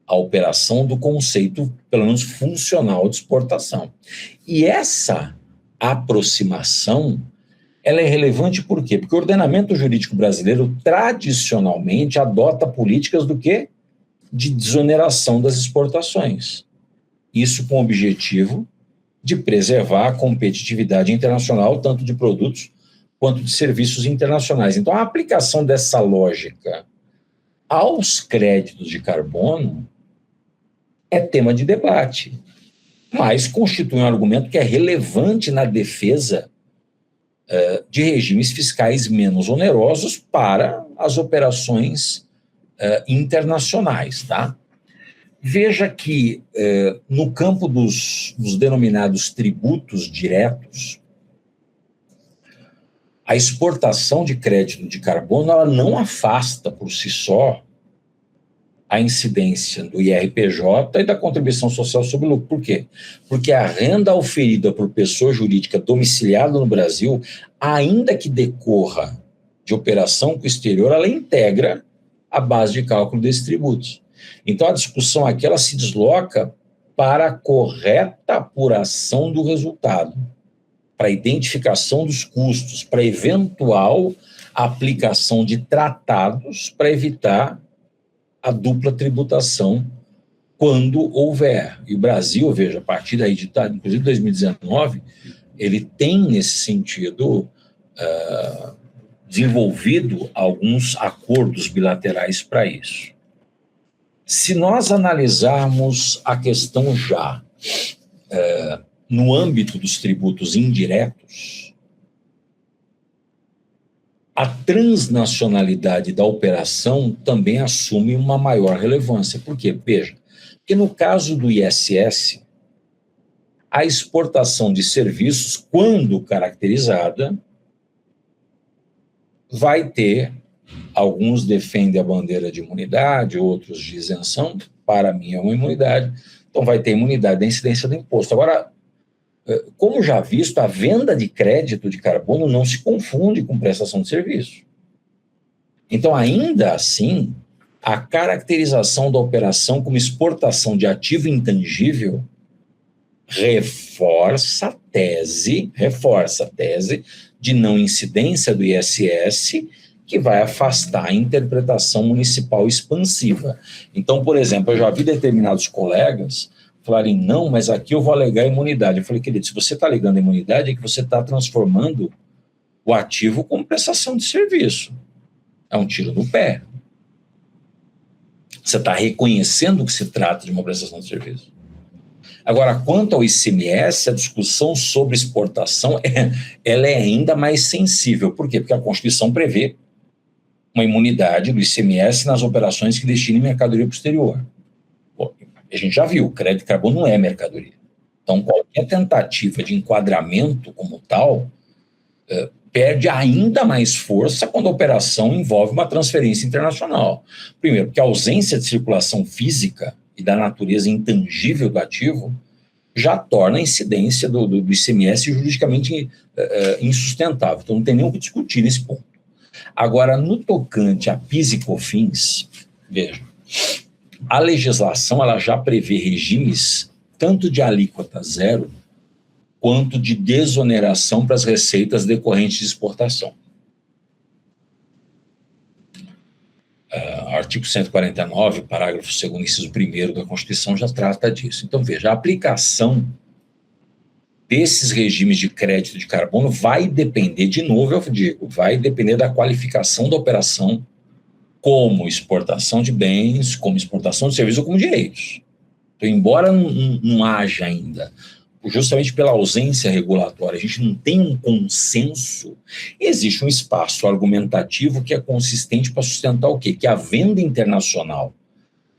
a operação do conceito, pelo menos funcional, de exportação. E essa aproximação, ela é relevante por quê? Porque o ordenamento jurídico brasileiro, tradicionalmente, adota políticas do quê? De desoneração das exportações. Isso com o objetivo de preservar a competitividade internacional, tanto de produtos quanto de serviços internacionais. Então, a aplicação dessa lógica aos créditos de carbono é tema de debate, mas constitui um argumento que é relevante na defesa de regimes fiscais menos onerosos para as operações internacionais, tá? Veja que no campo dos denominados tributos diretos, a exportação de crédito de carbono ela não afasta por si só a incidência do IRPJ e da contribuição social sobre o lucro. Por quê? Porque a renda oferida por pessoa jurídica domiciliada no Brasil, ainda que decorra de operação com o exterior, ela integra a base de cálculo desses tributos. Então, a discussão aqui ela se desloca para a correta apuração do resultado, para a identificação dos custos, para a eventual aplicação de tratados para evitar a dupla tributação quando houver. E o Brasil, veja, a partir da editada, inclusive 2019, ele tem, nesse sentido, desenvolvido alguns acordos bilaterais para isso. Se nós analisarmos a questão já no âmbito dos tributos indiretos, a transnacionalidade da operação também assume uma maior relevância. Por quê? Veja, porque no caso do ISS, a exportação de serviços, quando caracterizada, vai ter, alguns defendem a bandeira de imunidade, outros de isenção, para mim é uma imunidade, então vai ter imunidade da incidência do imposto. Agora, como já visto, a venda de crédito de carbono não se confunde com prestação de serviço. Então, ainda assim, a caracterização da operação como exportação de ativo intangível reforça a tese de não incidência do ISS, que vai afastar a interpretação municipal expansiva. Então, por exemplo, eu já vi determinados colegas falarem, não, mas aqui eu vou alegar imunidade. Eu falei, querido, se você está alegando imunidade, é que você está transformando o ativo como prestação de serviço. É um tiro no pé. Você está reconhecendo que se trata de uma prestação de serviço. Agora, quanto ao ICMS, a discussão sobre exportação ela é ainda mais sensível. Por quê? Porque a Constituição prevê uma imunidade do ICMS nas operações que destinem mercadoria para o exterior. Bom, a gente já viu, o crédito de carbono não é mercadoria. Então, qualquer tentativa de enquadramento como tal perde ainda mais força quando a operação envolve uma transferência internacional. Primeiro, porque a ausência de circulação física e da natureza intangível do ativo já torna a incidência do ICMS juridicamente insustentável. Então, não tem nem o que discutir nesse ponto. Agora, no tocante a PIS e COFINS, veja, a legislação ela já prevê regimes tanto de alíquota zero quanto de desoneração para as receitas decorrentes de exportação. Artigo 149, parágrafo 2º, inciso 1º da Constituição já trata disso. Então, veja, a aplicação desses regimes de crédito de carbono vai depender, de novo eu digo, vai depender da qualificação da operação como exportação de bens, como exportação de serviços ou como direitos. Então, embora não haja ainda, justamente pela ausência regulatória, a gente não tem um consenso, existe um espaço argumentativo que é consistente para sustentar o quê? Que a venda internacional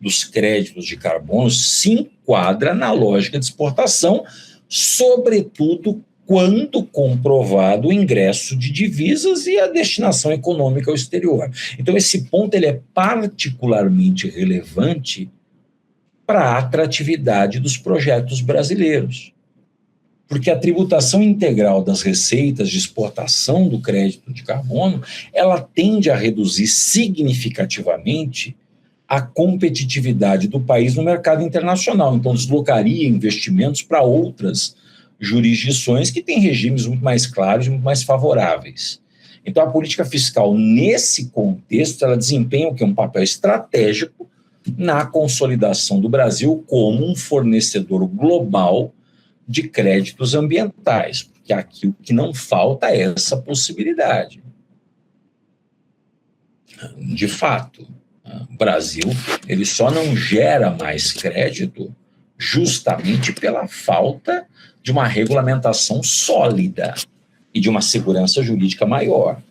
dos créditos de carbono se enquadra na lógica de exportação, sobretudo quando comprovado o ingresso de divisas e a destinação econômica ao exterior. Então, esse ponto ele é particularmente relevante para a atratividade dos projetos brasileiros. Porque a tributação integral das receitas de exportação do crédito de carbono, ela tende a reduzir significativamente a competitividade do país no mercado internacional. Então, deslocaria investimentos para outras jurisdições que têm regimes muito mais claros e muito mais favoráveis. Então, a política fiscal, nesse contexto, ela desempenha o quê? Um papel estratégico na consolidação do Brasil como um fornecedor global de créditos ambientais, porque aqui o que não falta é essa possibilidade. De fato, o Brasil ele só não gera mais crédito justamente pela falta de uma regulamentação sólida e de uma segurança jurídica maior.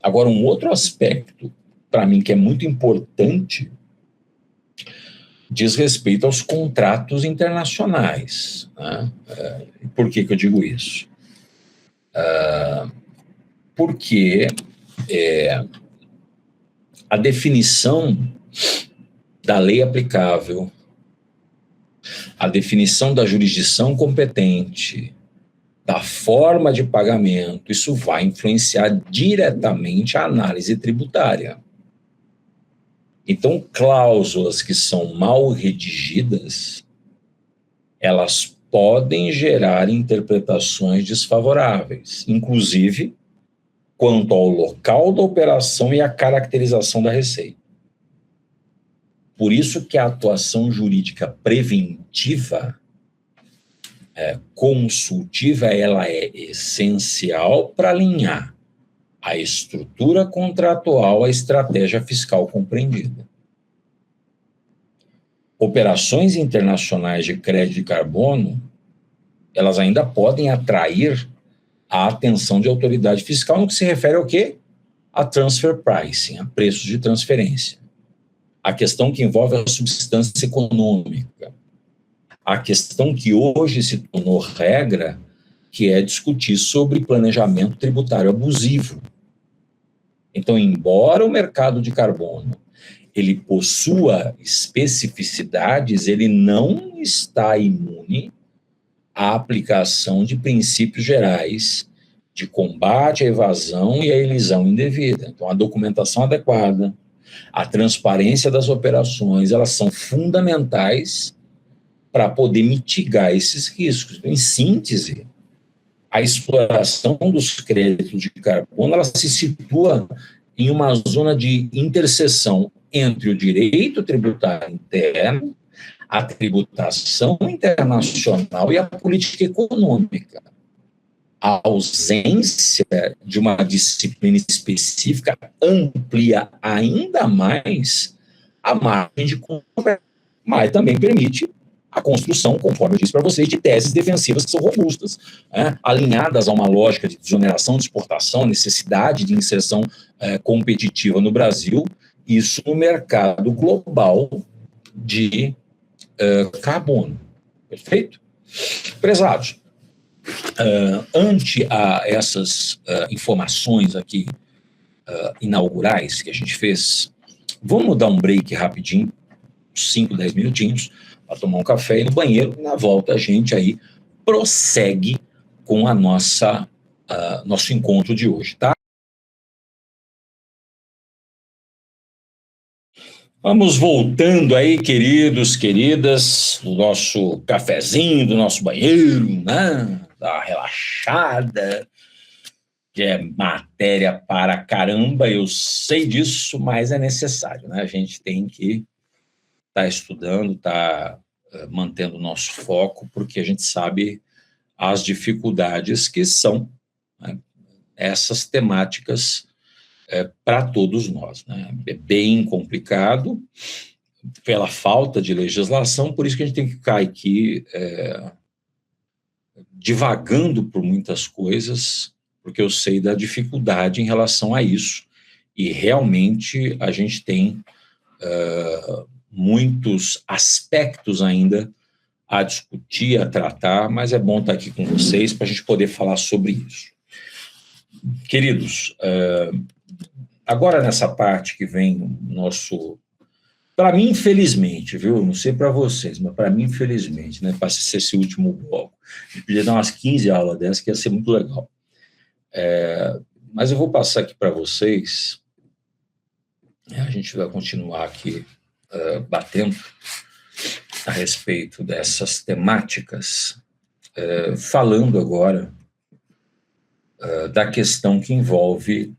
Agora, um outro aspecto, para mim, que é muito importante, diz respeito aos contratos internacionais. Né? Por que eu digo isso? Porque a definição da lei aplicável, a definição da jurisdição competente, da forma de pagamento, isso vai influenciar diretamente a análise tributária. Então, cláusulas que são mal redigidas, elas podem gerar interpretações desfavoráveis, inclusive quanto ao local da operação e à caracterização da receita. Por isso que a atuação jurídica preventiva, consultiva, ela é essencial para alinhar a estrutura contratual à estratégia fiscal compreendida. Operações internacionais de crédito de carbono, elas ainda podem atrair a atenção de autoridade fiscal no que se refere ao quê? A transfer pricing, a preços de transferência. A questão que envolve a substância econômica. A questão que hoje se tornou regra, que é discutir sobre planejamento tributário abusivo. Então, embora o mercado de carbono ele possua especificidades, ele não está imune à aplicação de princípios gerais de combate à evasão e à elisão indevida. Então, a documentação adequada, a transparência das operações, elas são fundamentais para poder mitigar esses riscos. Em síntese, a exploração dos créditos de carbono, ela se situa em uma zona de interseção entre o direito tributário interno, a tributação internacional e a política econômica. A ausência de uma disciplina específica amplia ainda mais a margem de compra, mas também permite a construção, conforme eu disse para vocês, de teses defensivas que são robustas, alinhadas a uma lógica de desoneração de exportação, necessidade de inserção competitiva no Brasil, isso no mercado global de carbono. Perfeito? Prezados, ante a essas informações aqui inaugurais que a gente fez, vamos dar um break rapidinho, 5, 10 minutinhos, para tomar um café e ir no banheiro, e na volta a gente aí prossegue com a nosso encontro de hoje, tá? Vamos voltando aí, queridos, queridas, do nosso cafezinho, do nosso banheiro, né? Da relaxada, que é matéria para caramba, eu sei disso, mas é necessário, né? A gente tem que estar estudando, estar mantendo o nosso foco, porque a gente sabe as dificuldades que são, né, essas temáticas para todos nós, né? É bem complicado pela falta de legislação, por isso que a gente tem que ficar aqui divagando por muitas coisas, porque eu sei da dificuldade em relação a isso, e realmente a gente tem muitos aspectos ainda a discutir, a tratar, mas é bom estar aqui com vocês para a gente poder falar sobre isso. Queridos, agora nessa parte que vem o nosso... Para mim, infelizmente, viu? Não sei para vocês, mas para mim, infelizmente, né? Para ser esse último bloco. Eu podia dar umas 15 aulas dessas, que ia ser muito legal. Mas eu vou passar aqui para vocês. A gente vai continuar aqui batendo a respeito dessas temáticas, falando agora da questão que envolve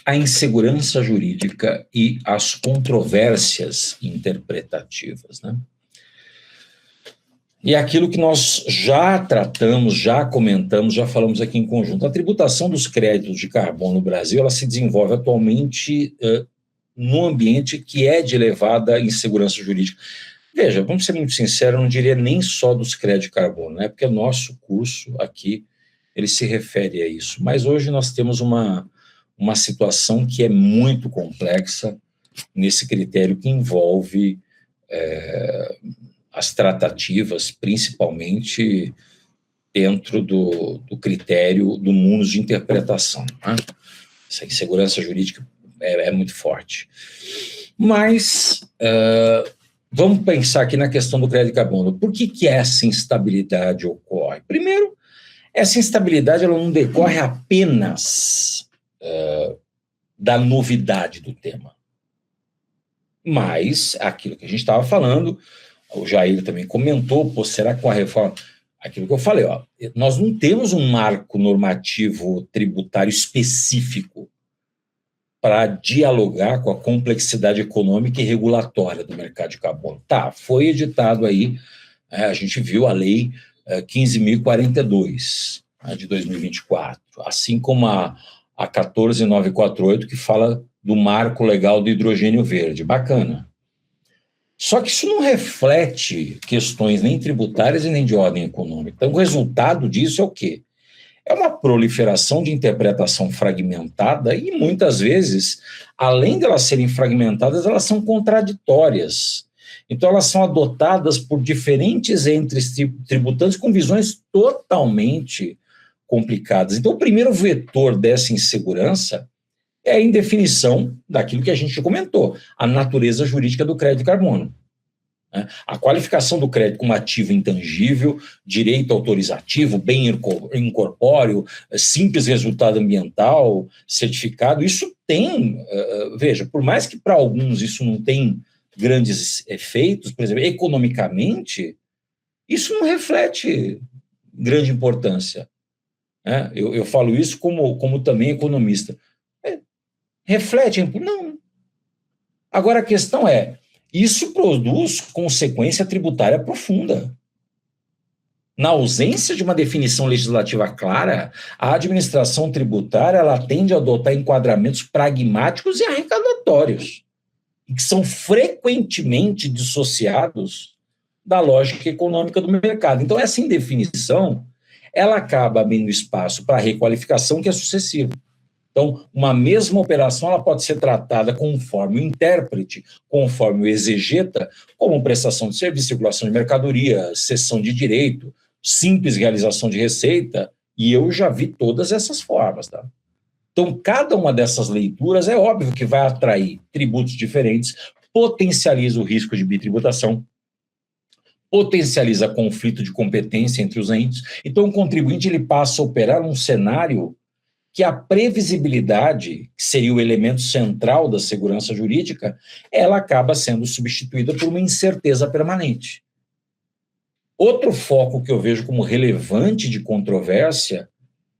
a insegurança jurídica e as controvérsias interpretativas, né? E aquilo que nós já tratamos, já comentamos, já falamos aqui em conjunto. A tributação dos créditos de carbono no Brasil, ela se desenvolve atualmente num ambiente que é de elevada insegurança jurídica. Veja, vamos ser muito sinceros, eu não diria nem só dos créditos de carbono, né? Porque o nosso curso aqui, ele se refere a isso. Mas hoje nós temos uma situação que é muito complexa nesse critério que envolve as tratativas, principalmente dentro do critério do mundo de interpretação, né? Essa insegurança jurídica é muito forte. Mas vamos pensar aqui na questão do crédito de carbono. Por que essa instabilidade ocorre? Primeiro, essa instabilidade ela não decorre apenas da novidade do tema, mas aquilo que a gente estava falando, o Jair também comentou, será que com a reforma... Aquilo que eu falei, nós não temos um marco normativo tributário específico para dialogar com a complexidade econômica e regulatória do mercado de carbono. Tá, foi editado aí, a gente viu a lei 15.042, de 2024, assim como a 14.948, que fala do marco legal do hidrogênio verde. Bacana. Só que isso não reflete questões nem tributárias e nem de ordem econômica. Então, o resultado disso é o quê? É uma proliferação de interpretação fragmentada e, muitas vezes, além de elas serem fragmentadas, elas são contraditórias. Então, elas são adotadas por diferentes entes tributantes com visões totalmente complicadas. Então, o primeiro vetor dessa insegurança é a indefinição daquilo que a gente comentou, a natureza jurídica do crédito de carbono. A qualificação do crédito como ativo intangível, direito autorizativo, bem incorpóreo, simples resultado ambiental, certificado, isso tem, veja, por mais que para alguns isso não tem grandes efeitos, por exemplo, economicamente, isso não reflete grande importância. Eu falo isso como também economista. Reflete? Não. Agora a questão é, isso produz consequência tributária profunda. Na ausência de uma definição legislativa clara, a administração tributária ela tende a adotar enquadramentos pragmáticos e arrecadatórios, que são frequentemente dissociados da lógica econômica do mercado. Então, essa indefinição ela acaba abrindo espaço para a requalificação que é sucessiva. Então, uma mesma operação ela pode ser tratada conforme o intérprete, conforme o exegeta, como prestação de serviço, circulação de mercadoria, cessão de direito, simples realização de receita, e eu já vi todas essas formas, tá? Então, cada uma dessas leituras é óbvio que vai atrair tributos diferentes, potencializa o risco de bitributação, potencializa conflito de competência entre os entes. Então, o contribuinte ele passa a operar num cenário que a previsibilidade, que seria o elemento central da segurança jurídica, ela acaba sendo substituída por uma incerteza permanente. Outro foco que eu vejo como relevante de controvérsia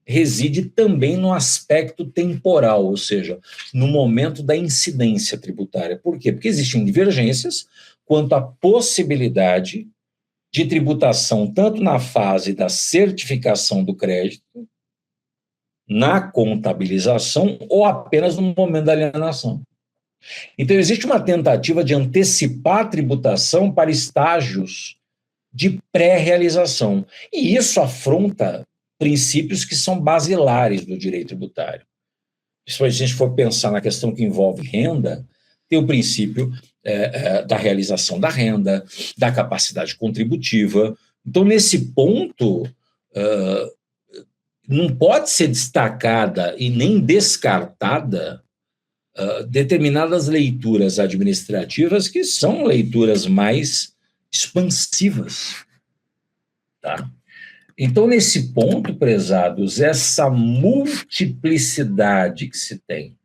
reside também no aspecto temporal, ou seja, no momento da incidência tributária. Por quê? Porque existem divergências quanto à possibilidade de tributação tanto na fase da certificação do crédito, na contabilização ou apenas no momento da alienação. Então, existe uma tentativa de antecipar a tributação para estágios de pré-realização. E isso afronta princípios que são basilares do direito tributário. Se a gente for pensar na questão que envolve renda, tem o princípio da realização da renda, da capacidade contributiva. Então, nesse ponto, não pode ser destacada e nem descartada determinadas leituras administrativas que são leituras mais expansivas. Tá? Então, nesse ponto, prezados, essa multiplicidade que se tem,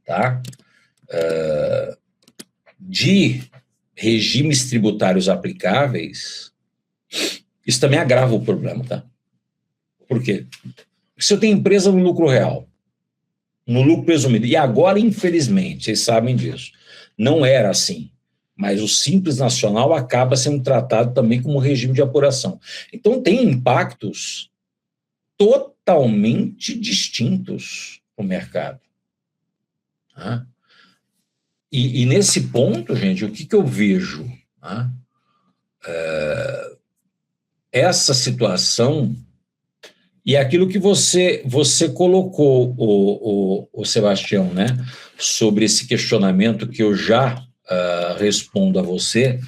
tá? De regimes tributários aplicáveis, isso também agrava o problema, tá? Por quê? Porque se eu tenho empresa no lucro real, no lucro presumido, e agora, infelizmente, vocês sabem disso, não era assim, mas o Simples Nacional acaba sendo tratado também como regime de apuração. Então, tem impactos totalmente distintos no mercado. Tá? E nesse ponto, gente, o que eu vejo? Tá? Essa situação, e aquilo que você colocou, o Sebastião, né, sobre esse questionamento que eu já respondo a você,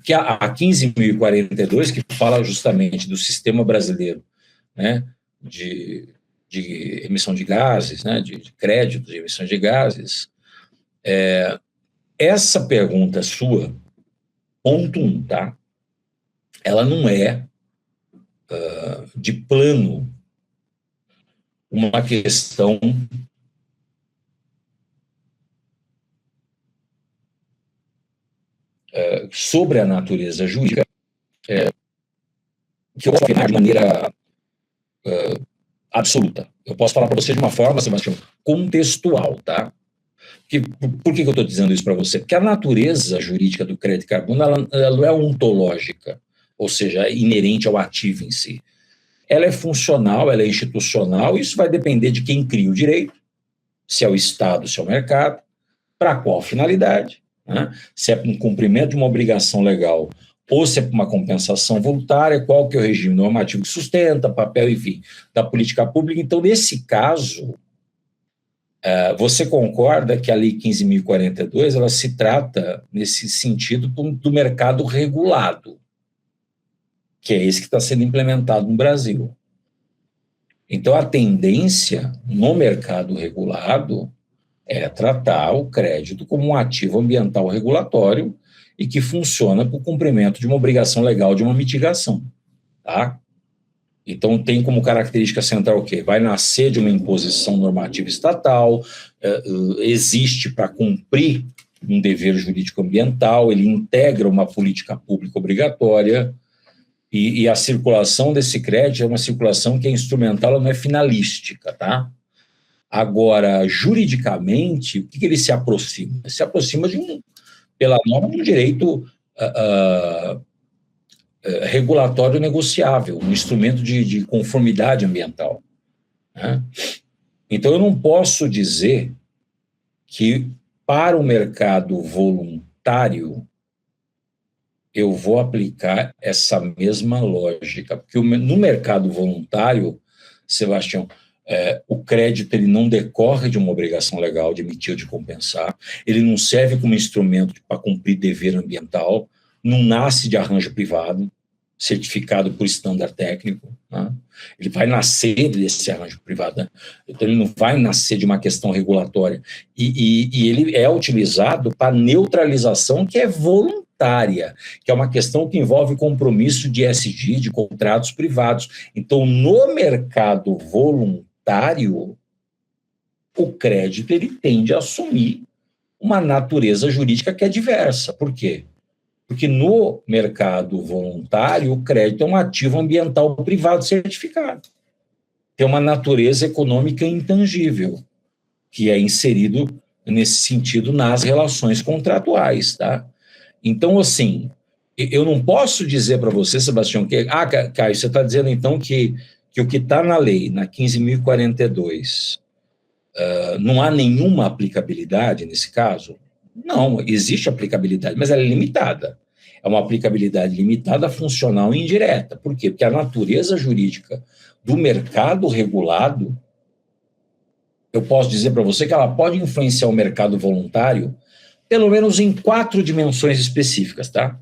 que a 15.042, que fala justamente do sistema brasileiro, né, de emissão de gases, né, de créditos de emissão de gases, essa pergunta sua, ponto 1, tá? Ela não é de plano uma questão sobre a natureza jurídica que eu vou afirmar de maneira absoluta. Eu posso falar para você de uma forma, Sebastião, contextual, tá? Por que eu estou dizendo isso para você? Porque a natureza jurídica do crédito de carbono ela não é ontológica, ou seja, é inerente ao ativo em si. Ela é funcional, ela é institucional, isso vai depender de quem cria o direito, se é o Estado, se é o mercado, para qual finalidade, né? Se é para um cumprimento de uma obrigação legal ou se é para uma compensação voluntária, qual que é o regime normativo que sustenta, papel, enfim, da política pública. Então, nesse caso, você concorda que a Lei 15.042, ela se trata, nesse sentido, do mercado regulado, que é esse que está sendo implementado no Brasil. Então, a tendência no mercado regulado é tratar o crédito como um ativo ambiental regulatório e que funciona para o cumprimento de uma obrigação legal de uma mitigação, tá? Então, tem como característica central o quê? Vai nascer de uma imposição normativa estatal, existe para cumprir um dever jurídico ambiental, ele integra uma política pública obrigatória, e a circulação desse crédito é uma circulação que é instrumental, ela não é finalística, tá? Agora, juridicamente, o que ele se aproxima? Ele se aproxima pela norma, de um direito regulatório negociável, um instrumento de conformidade ambiental, né? Então, eu não posso dizer que, para o mercado voluntário, eu vou aplicar essa mesma lógica, porque no mercado voluntário, Sebastião, o crédito ele não decorre de uma obrigação legal de emitir ou de compensar, ele não serve como instrumento para cumprir dever ambiental, não nasce de arranjo privado, certificado por estándar técnico, né? Ele vai nascer desse arranjo privado, né? Então ele não vai nascer de uma questão regulatória, e ele é utilizado para neutralização que é voluntária, que é uma questão que envolve compromisso de ESG, de contratos privados. Então, no mercado voluntário, o crédito ele tende a assumir uma natureza jurídica que é diversa. Por quê? Porque no mercado voluntário, o crédito é um ativo ambiental privado certificado. Tem uma natureza econômica intangível, que é inserido, nesse sentido, nas relações contratuais, tá? Então, assim, eu não posso dizer para você, Sebastião, que... Caio, você está dizendo, então, que que o que está na lei, na 15.042, não há nenhuma aplicabilidade nesse caso? Não, existe aplicabilidade, mas ela é limitada. É uma aplicabilidade limitada, funcional e indireta. Por quê? Porque a natureza jurídica do mercado regulado, eu posso dizer para você que ela pode influenciar o mercado voluntário, pelo menos em 4 dimensões específicas, tá?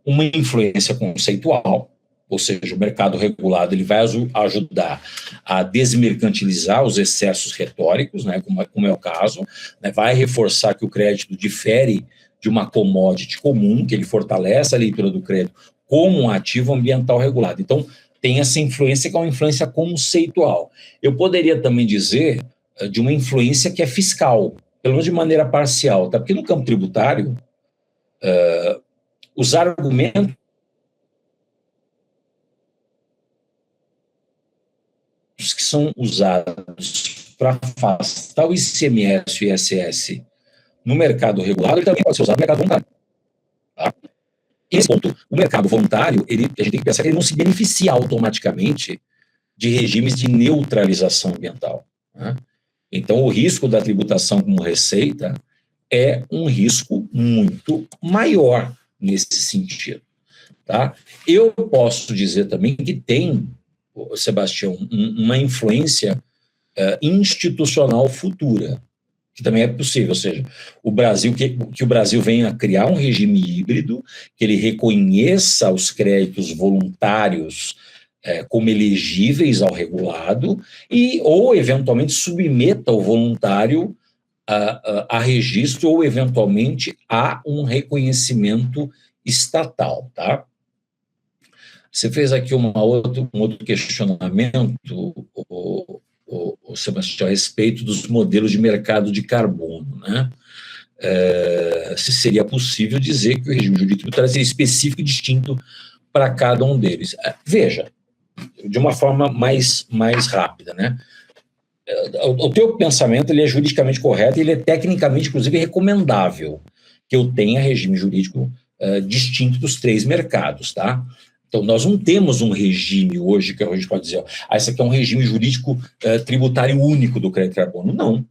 Uma influência conceitual, ou seja, o mercado regulado ele vai ajudar a desmercantilizar os excessos retóricos, né, como é o caso, né, vai reforçar que o crédito difere de uma commodity comum, que ele fortalece a leitura do crédito como um ativo ambiental regulado. Então, tem essa influência que é uma influência conceitual. Eu poderia também dizer de uma influência que é fiscal, pelo menos de maneira parcial, tá? Porque no campo tributário, os argumentos que são usados para afastar o ICMS e o ISS no mercado regulado, ele também pode ser usado no mercado voluntário. Tá? Esse ponto, o mercado voluntário, a gente tem que pensar que ele não se beneficia automaticamente de regimes de neutralização ambiental. Né? Então, o risco da tributação como receita é um risco muito maior nesse sentido. Tá? Eu posso dizer também que tem, Sebastião, uma influência institucional futura, que também é possível, ou seja, o Brasil, que o Brasil venha a criar um regime híbrido, que ele reconheça os créditos voluntários como elegíveis ao regulado, ou eventualmente submeta o voluntário a registro ou eventualmente a um reconhecimento estatal, tá? Você fez aqui um outro questionamento, o Sebastião, a respeito dos modelos de mercado de carbono, né? Se seria possível dizer que o regime jurídico tributário seria específico e distinto para cada um deles. Veja, de uma forma mais rápida, né? O teu pensamento ele é juridicamente correto e ele é tecnicamente, inclusive, recomendável que eu tenha regime jurídico distinto dos 3 mercados, tá? Então, nós não temos um regime hoje, que a gente pode dizer, esse aqui é um regime jurídico tributário único do crédito carbono. Não,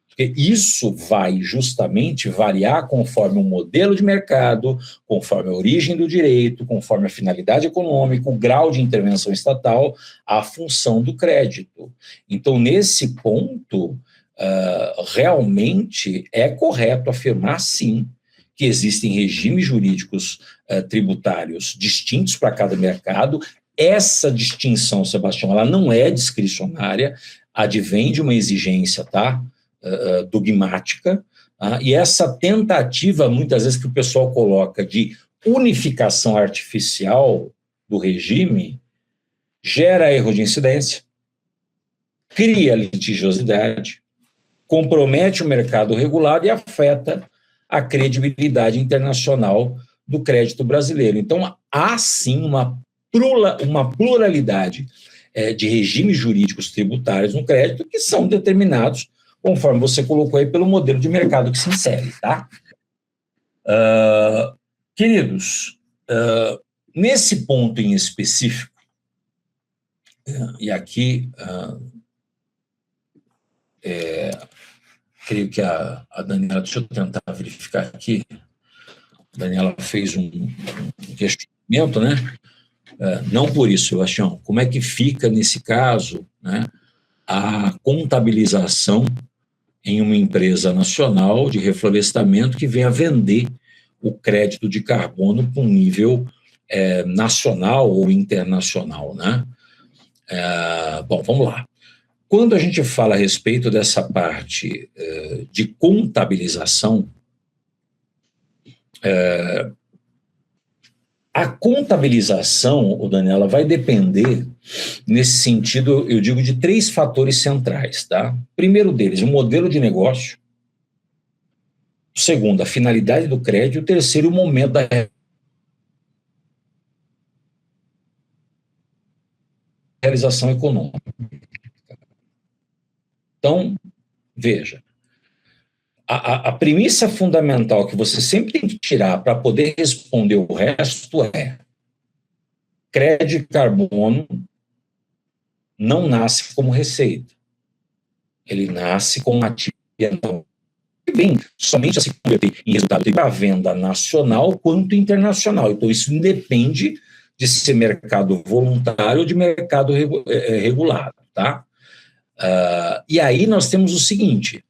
porque isso vai justamente variar conforme o modelo de mercado, conforme a origem do direito, conforme a finalidade econômica, o grau de intervenção estatal, a função do crédito. Então, nesse ponto, realmente é correto afirmar, sim, que existem regimes jurídicos tributários distintos para cada mercado. Essa distinção, Sebastião, ela não é discricionária, advém de uma exigência, tá? Dogmática, e essa tentativa, muitas vezes, que o pessoal coloca de unificação artificial do regime, gera erro de incidência, cria litigiosidade, compromete o mercado regulado e afeta a credibilidade internacional do crédito brasileiro. Então, há sim uma pluralidade de regimes jurídicos tributários no crédito que são determinados, conforme você colocou aí, pelo modelo de mercado que se insere, tá? Queridos, nesse ponto em específico, e aqui creio que a Daniela, deixa eu tentar verificar aqui, a Daniela fez um questionamento, né? Não por isso, Sebastião, como é que fica nesse caso, né, a contabilização em uma empresa nacional de reflorestamento que venha vender o crédito de carbono para um nível nacional ou internacional, né? Bom, vamos lá. Quando a gente fala a respeito dessa parte de contabilização, a contabilização, Daniela, vai depender, nesse sentido, eu digo, de 3 fatores centrais, tá? Primeiro deles, o modelo de negócio. O segundo, a finalidade do crédito. O terceiro, o momento da realização econômica. Então, veja, a premissa fundamental que você sempre tem que tirar para poder responder o resto é: crédito de carbono não nasce como receita. Ele nasce como ativo ambiental. E bem, somente a se converter em resultado para a venda nacional quanto internacional. Então, isso independe de ser mercado voluntário ou de mercado regulado, tá? E aí nós temos o seguinte,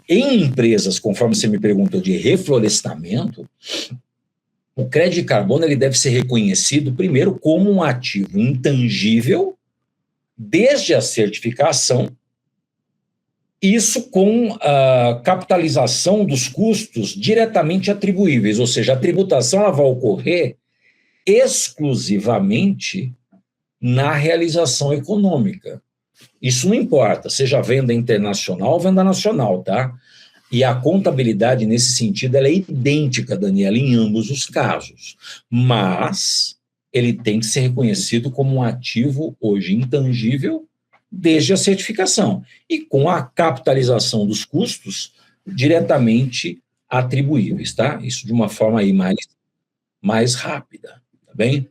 em empresas, conforme você me perguntou, de reflorestamento, o crédito de carbono ele deve ser reconhecido primeiro como um ativo intangível, desde a certificação, isso com a capitalização dos custos diretamente atribuíveis, ou seja, a tributação ela vai ocorrer exclusivamente na realização econômica. Isso não importa, seja venda internacional ou venda nacional, tá? E a contabilidade, nesse sentido, ela é idêntica, Daniela, em ambos os casos. Mas ele tem que ser reconhecido como um ativo hoje intangível desde a certificação e com a capitalização dos custos diretamente atribuíveis, tá? Isso de uma forma aí mais rápida, tá bem?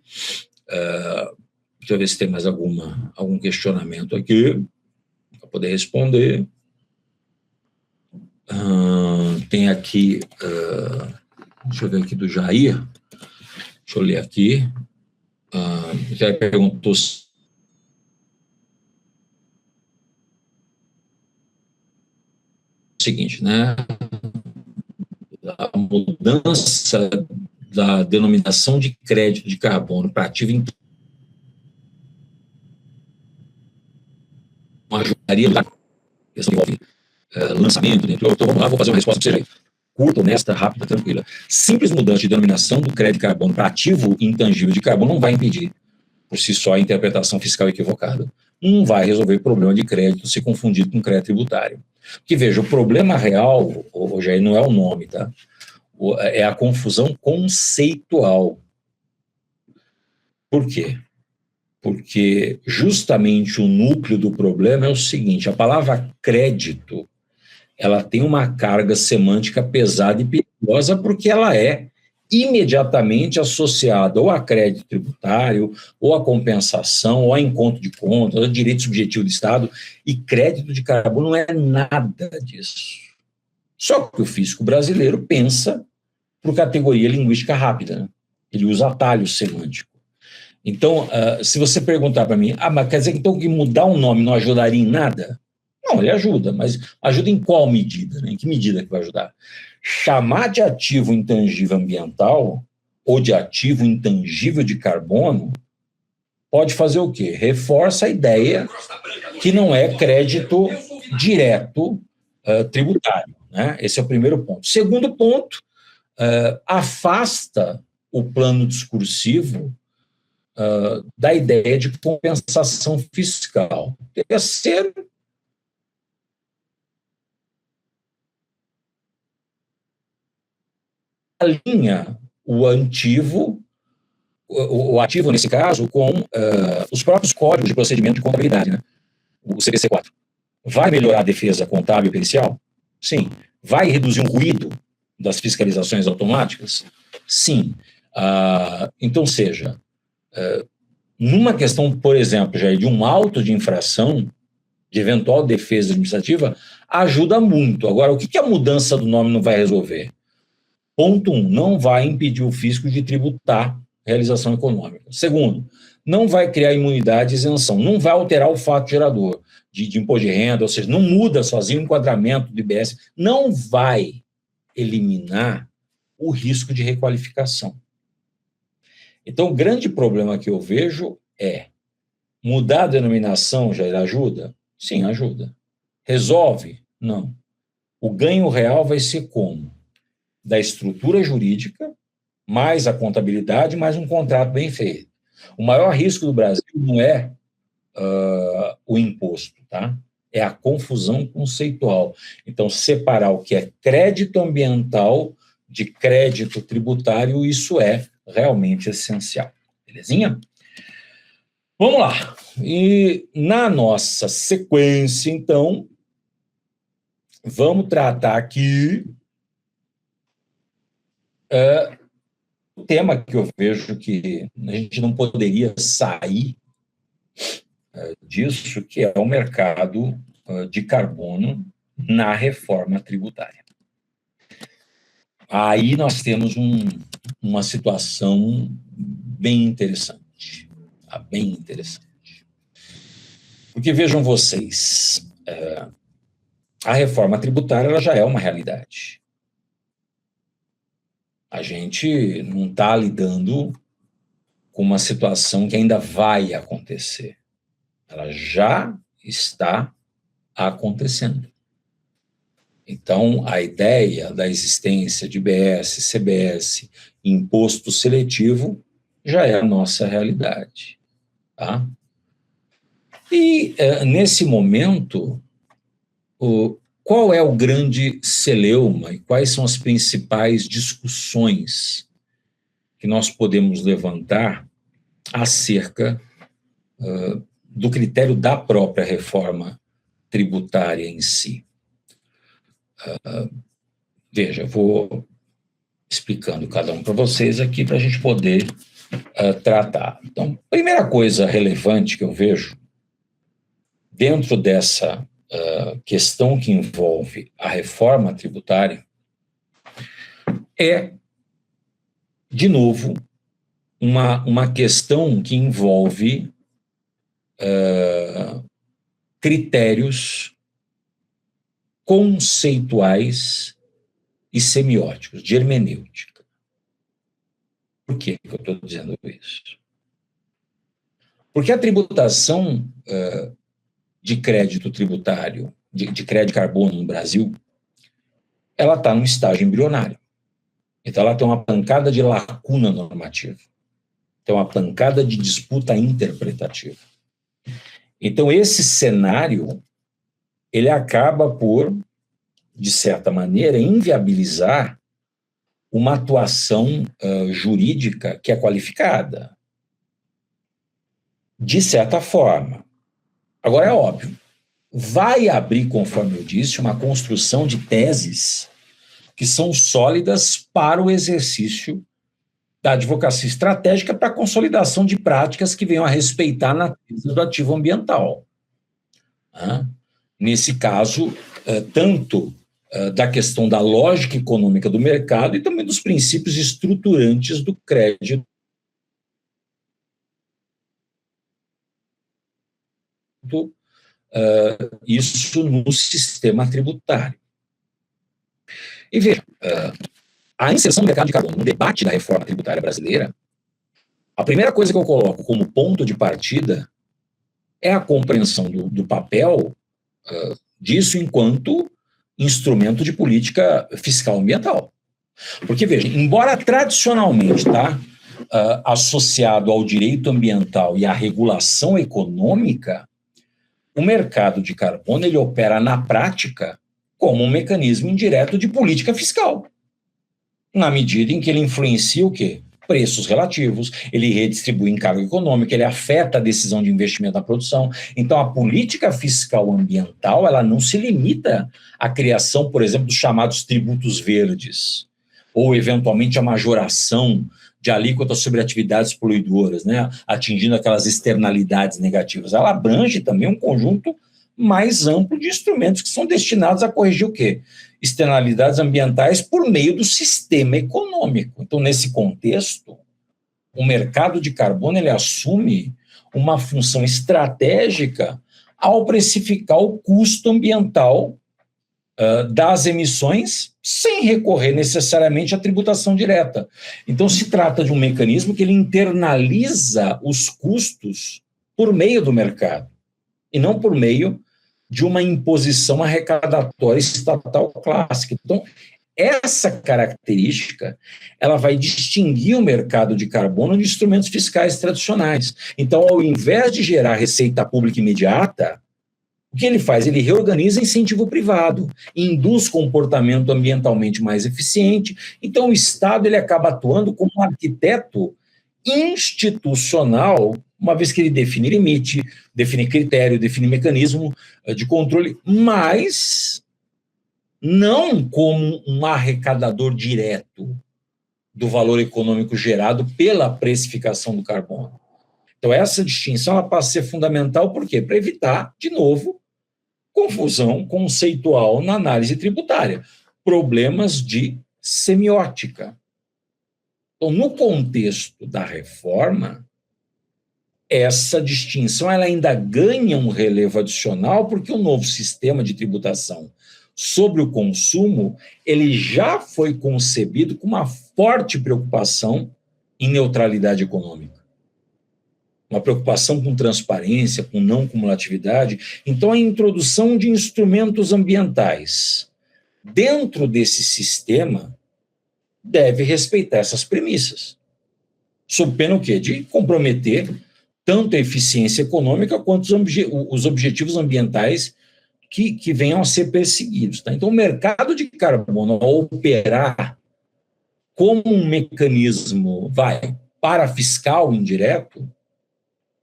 Deixa eu ver se tem mais algum questionamento aqui para poder responder. Tem aqui, deixa eu ver aqui do Jair, deixa eu ler aqui. Já perguntou o seguinte, né? A mudança da denominação de crédito de carbono para ativo ajudaria a questão envolve lançamento, né? Então vamos lá, vou fazer uma resposta para você curta, honesta, rápida, tranquila. Simples mudança de denominação do crédito de carbono para ativo intangível de carbono não vai impedir, por si só, a interpretação fiscal equivocada. Não vai resolver o problema de crédito se confundido com crédito tributário. Porque, veja, o problema real, Jair, não é o nome, tá? É a confusão conceitual. Por quê? Porque justamente o núcleo do problema é o seguinte, a palavra crédito, ela tem uma carga semântica pesada e perigosa porque ela é imediatamente associada ou a crédito tributário, ou a compensação, ou a encontro de contas, ou a direito subjetivo do Estado, e crédito de carbono não é nada disso. Só que o fisco brasileiro pensa por categoria linguística rápida, né? Ele usa atalho semântico. Então, se você perguntar para mim, mas quer dizer que então que mudar o nome não ajudaria em nada? Não, ele ajuda, mas ajuda em qual medida? Né? Em que medida que vai ajudar? Chamar de ativo intangível ambiental ou de ativo intangível de carbono pode fazer o quê? Reforça a ideia que não é crédito direto tributário. Né? Esse é o primeiro ponto. Segundo ponto, afasta o plano discursivo da ideia de compensação fiscal. Terceiro, alinha o ativo, nesse caso, com os próprios códigos de procedimento de contabilidade, né? O CPC-4. Vai melhorar a defesa contábil e pericial? Sim. Vai reduzir o ruído das fiscalizações automáticas? Sim. Então, seja, numa questão, por exemplo, Jair, de um auto de infração, de eventual defesa administrativa, ajuda muito. Agora, o que a mudança do nome não vai resolver? Ponto 1, não vai impedir o fisco de tributar realização econômica. Segundo, não vai criar imunidade e isenção, não vai alterar o fato gerador de imposto de renda, ou seja, não muda sozinho o enquadramento do IBS, não vai eliminar o risco de requalificação. Então, o grande problema que eu vejo é mudar a denominação, Jair, ajuda? Sim, ajuda. Resolve? Não. O ganho real vai ser como? Da estrutura jurídica, mais a contabilidade, mais um contrato bem feito. O maior risco do Brasil não é o imposto, tá? É a confusão conceitual. Então, separar o que é crédito ambiental de crédito tributário, isso é realmente essencial. Belezinha? Vamos lá. E na nossa sequência, então, vamos tratar aqui o tema que eu vejo que a gente não poderia sair disso, que é o mercado de carbono na reforma tributária. Aí nós temos uma situação bem interessante, bem interessante. Porque vejam vocês, a reforma tributária ela já é uma realidade. A gente não está lidando com uma situação que ainda vai acontecer. Ela já está acontecendo. Então, a ideia da existência de IBS, CBS, imposto seletivo, já é a nossa realidade. Tá? E, nesse momento, qual é o grande celeuma e quais são as principais discussões que nós podemos levantar acerca do critério da própria reforma tributária em si? Veja, eu vou explicando cada um para vocês aqui para a gente poder tratar. Então, primeira coisa relevante que eu vejo dentro dessa questão que envolve a reforma tributária é, de novo, uma questão que envolve critérios conceituais e semióticos, de hermenêutica. Por que eu estou dizendo isso? Porque a tributação de crédito tributário, de crédito de carbono no Brasil, ela está num estágio embrionário. Então, ela tem uma pancada de lacuna normativa, tem uma pancada de disputa interpretativa. Então, esse cenário, ele acaba por, de certa maneira, inviabilizar uma atuação jurídica que é qualificada. De certa forma. Agora, é óbvio, vai abrir, conforme eu disse, uma construção de teses que são sólidas para o exercício da advocacia estratégica para a consolidação de práticas que venham a respeitar a natureza do ativo ambiental. Nesse caso, tanto da questão da lógica econômica do mercado e também dos princípios estruturantes do crédito isso no sistema tributário. E veja, a inserção do mercado de carbono no debate da reforma tributária brasileira, a primeira coisa que eu coloco como ponto de partida é a compreensão do papel disso enquanto instrumento de política fiscal ambiental. Porque, veja, embora tradicionalmente associado ao direito ambiental e à regulação econômica, o mercado de carbono ele opera na prática como um mecanismo indireto de política fiscal, na medida em que ele influencia o quê? Preços relativos, ele redistribui encargo econômico, ele afeta a decisão de investimento na produção. Então, a política fiscal ambiental ela não se limita à criação, por exemplo, dos chamados tributos verdes, ou, eventualmente, a majoração de alíquotas sobre atividades poluidoras, né, atingindo aquelas externalidades negativas. Ela abrange também um conjunto mais amplo de instrumentos que são destinados a corrigir o quê? Externalidades ambientais por meio do sistema econômico. Então, nesse contexto, o mercado de carbono ele assume uma função estratégica ao precificar o custo ambiental das emissões sem recorrer necessariamente à tributação direta. Então, se trata de um mecanismo que ele internaliza os custos por meio do mercado e não por meio de uma imposição arrecadatória estatal clássica. Então, essa característica ela vai distinguir o mercado de carbono de instrumentos fiscais tradicionais. Então, ao invés de gerar receita pública imediata, o que ele faz? Ele reorganiza incentivo privado, induz comportamento ambientalmente mais eficiente. Então, o Estado ele acaba atuando como um arquiteto institucional, uma vez que ele define limite, define critério, define mecanismo de controle, mas não como um arrecadador direto do valor econômico gerado pela precificação do carbono. Então, essa distinção ela passa a ser fundamental, por quê? Para evitar, de novo, confusão conceitual na análise tributária, problemas de semiótica. Então, no contexto da reforma, essa distinção ela ainda ganha um relevo adicional, porque o novo sistema de tributação sobre o consumo ele já foi concebido com uma forte preocupação em neutralidade econômica. Uma preocupação com transparência, com não cumulatividade. Então, a introdução de instrumentos ambientais dentro desse sistema deve respeitar essas premissas. Sob pena o quê? De comprometer tanto a eficiência econômica quanto os objetivos ambientais que venham a ser perseguidos. Tá? Então, o mercado de carbono, ao operar como um mecanismo parafiscal indireto,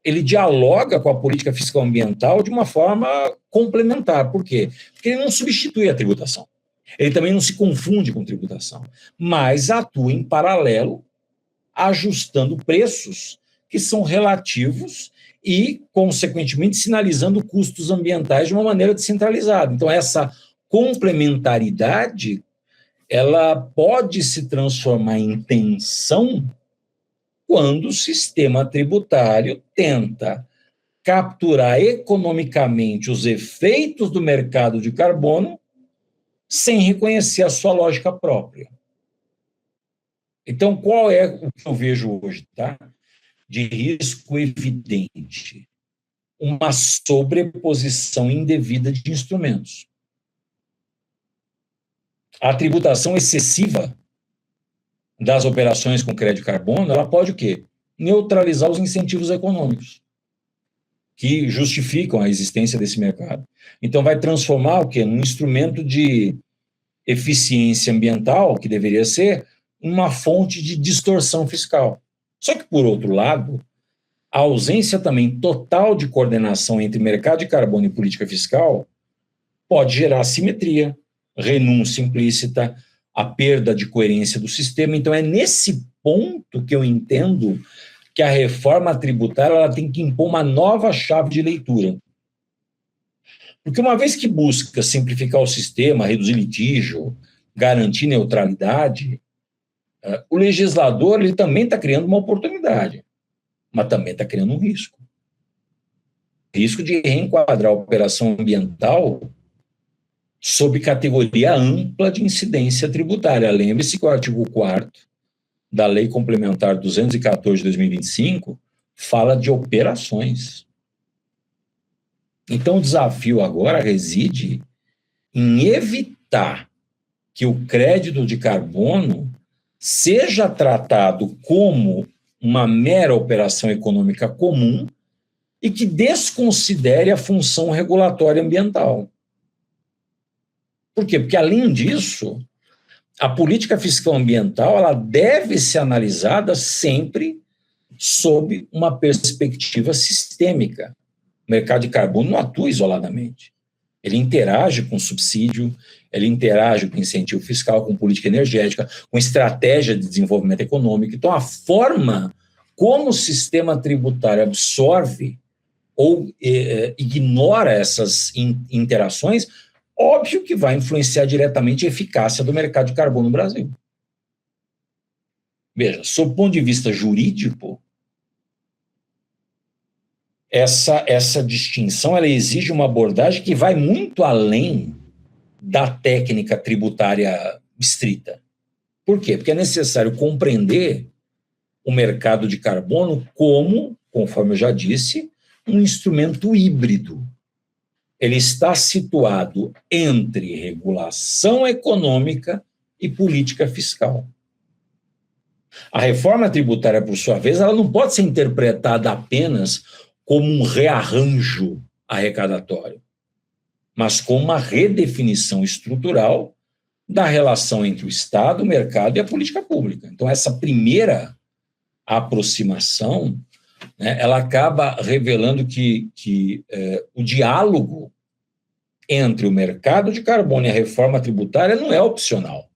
ele dialoga com a política fiscal ambiental de uma forma complementar. Por quê? Porque ele não substitui a tributação. Ele também não se confunde com tributação, mas atua em paralelo, ajustando preços que são relativos e, consequentemente, sinalizando custos ambientais de uma maneira descentralizada. Então, essa complementaridade ela pode se transformar em tensão quando o sistema tributário tenta capturar economicamente os efeitos do mercado de carbono sem reconhecer a sua lógica própria. Então, qual é o que eu vejo hoje, tá? De risco evidente? Uma sobreposição indevida de instrumentos. A tributação excessiva das operações com crédito de carbono, ela pode o quê? Neutralizar os incentivos econômicos que justificam a existência desse mercado. Então, vai transformar o quê? Num instrumento de eficiência ambiental, que deveria ser uma fonte de distorção fiscal. Só que, por outro lado, a ausência também total de coordenação entre mercado de carbono e política fiscal pode gerar assimetria, renúncia implícita, a perda de coerência do sistema. Então, é nesse ponto que eu entendo que a reforma tributária ela tem que impor uma nova chave de leitura. Porque uma vez que busca simplificar o sistema, reduzir litígio, garantir neutralidade, o legislador ele também está criando uma oportunidade, mas também está criando um risco. Risco de reenquadrar a operação ambiental sob categoria ampla de incidência tributária. Lembre-se que o artigo 4º da Lei Complementar 214 de 2025 fala de operações. Então, o desafio agora reside em evitar que o crédito de carbono seja tratado como uma mera operação econômica comum e que desconsidere a função regulatória ambiental. Por quê? Porque, além disso, a política fiscal ambiental ela deve ser analisada sempre sob uma perspectiva sistêmica. O mercado de carbono não atua isoladamente. Ele interage com subsídio, ele interage com incentivo fiscal, com política energética, com estratégia de desenvolvimento econômico. Então, a forma como o sistema tributário absorve ou ignora essas interações, óbvio que vai influenciar diretamente a eficácia do mercado de carbono no Brasil. Veja, sob o ponto de vista jurídico, essa distinção ela exige uma abordagem que vai muito além da técnica tributária estrita. Por quê? Porque é necessário compreender o mercado de carbono como, conforme eu já disse, um instrumento híbrido. Ele está situado entre regulação econômica e política fiscal. A reforma tributária, por sua vez, ela não pode ser interpretada apenas como um rearranjo arrecadatório, mas como uma redefinição estrutural da relação entre o Estado, o mercado e a política pública. Então, essa primeira aproximação, né, ela acaba revelando que o diálogo entre o mercado de carbono e a reforma tributária não é opcional.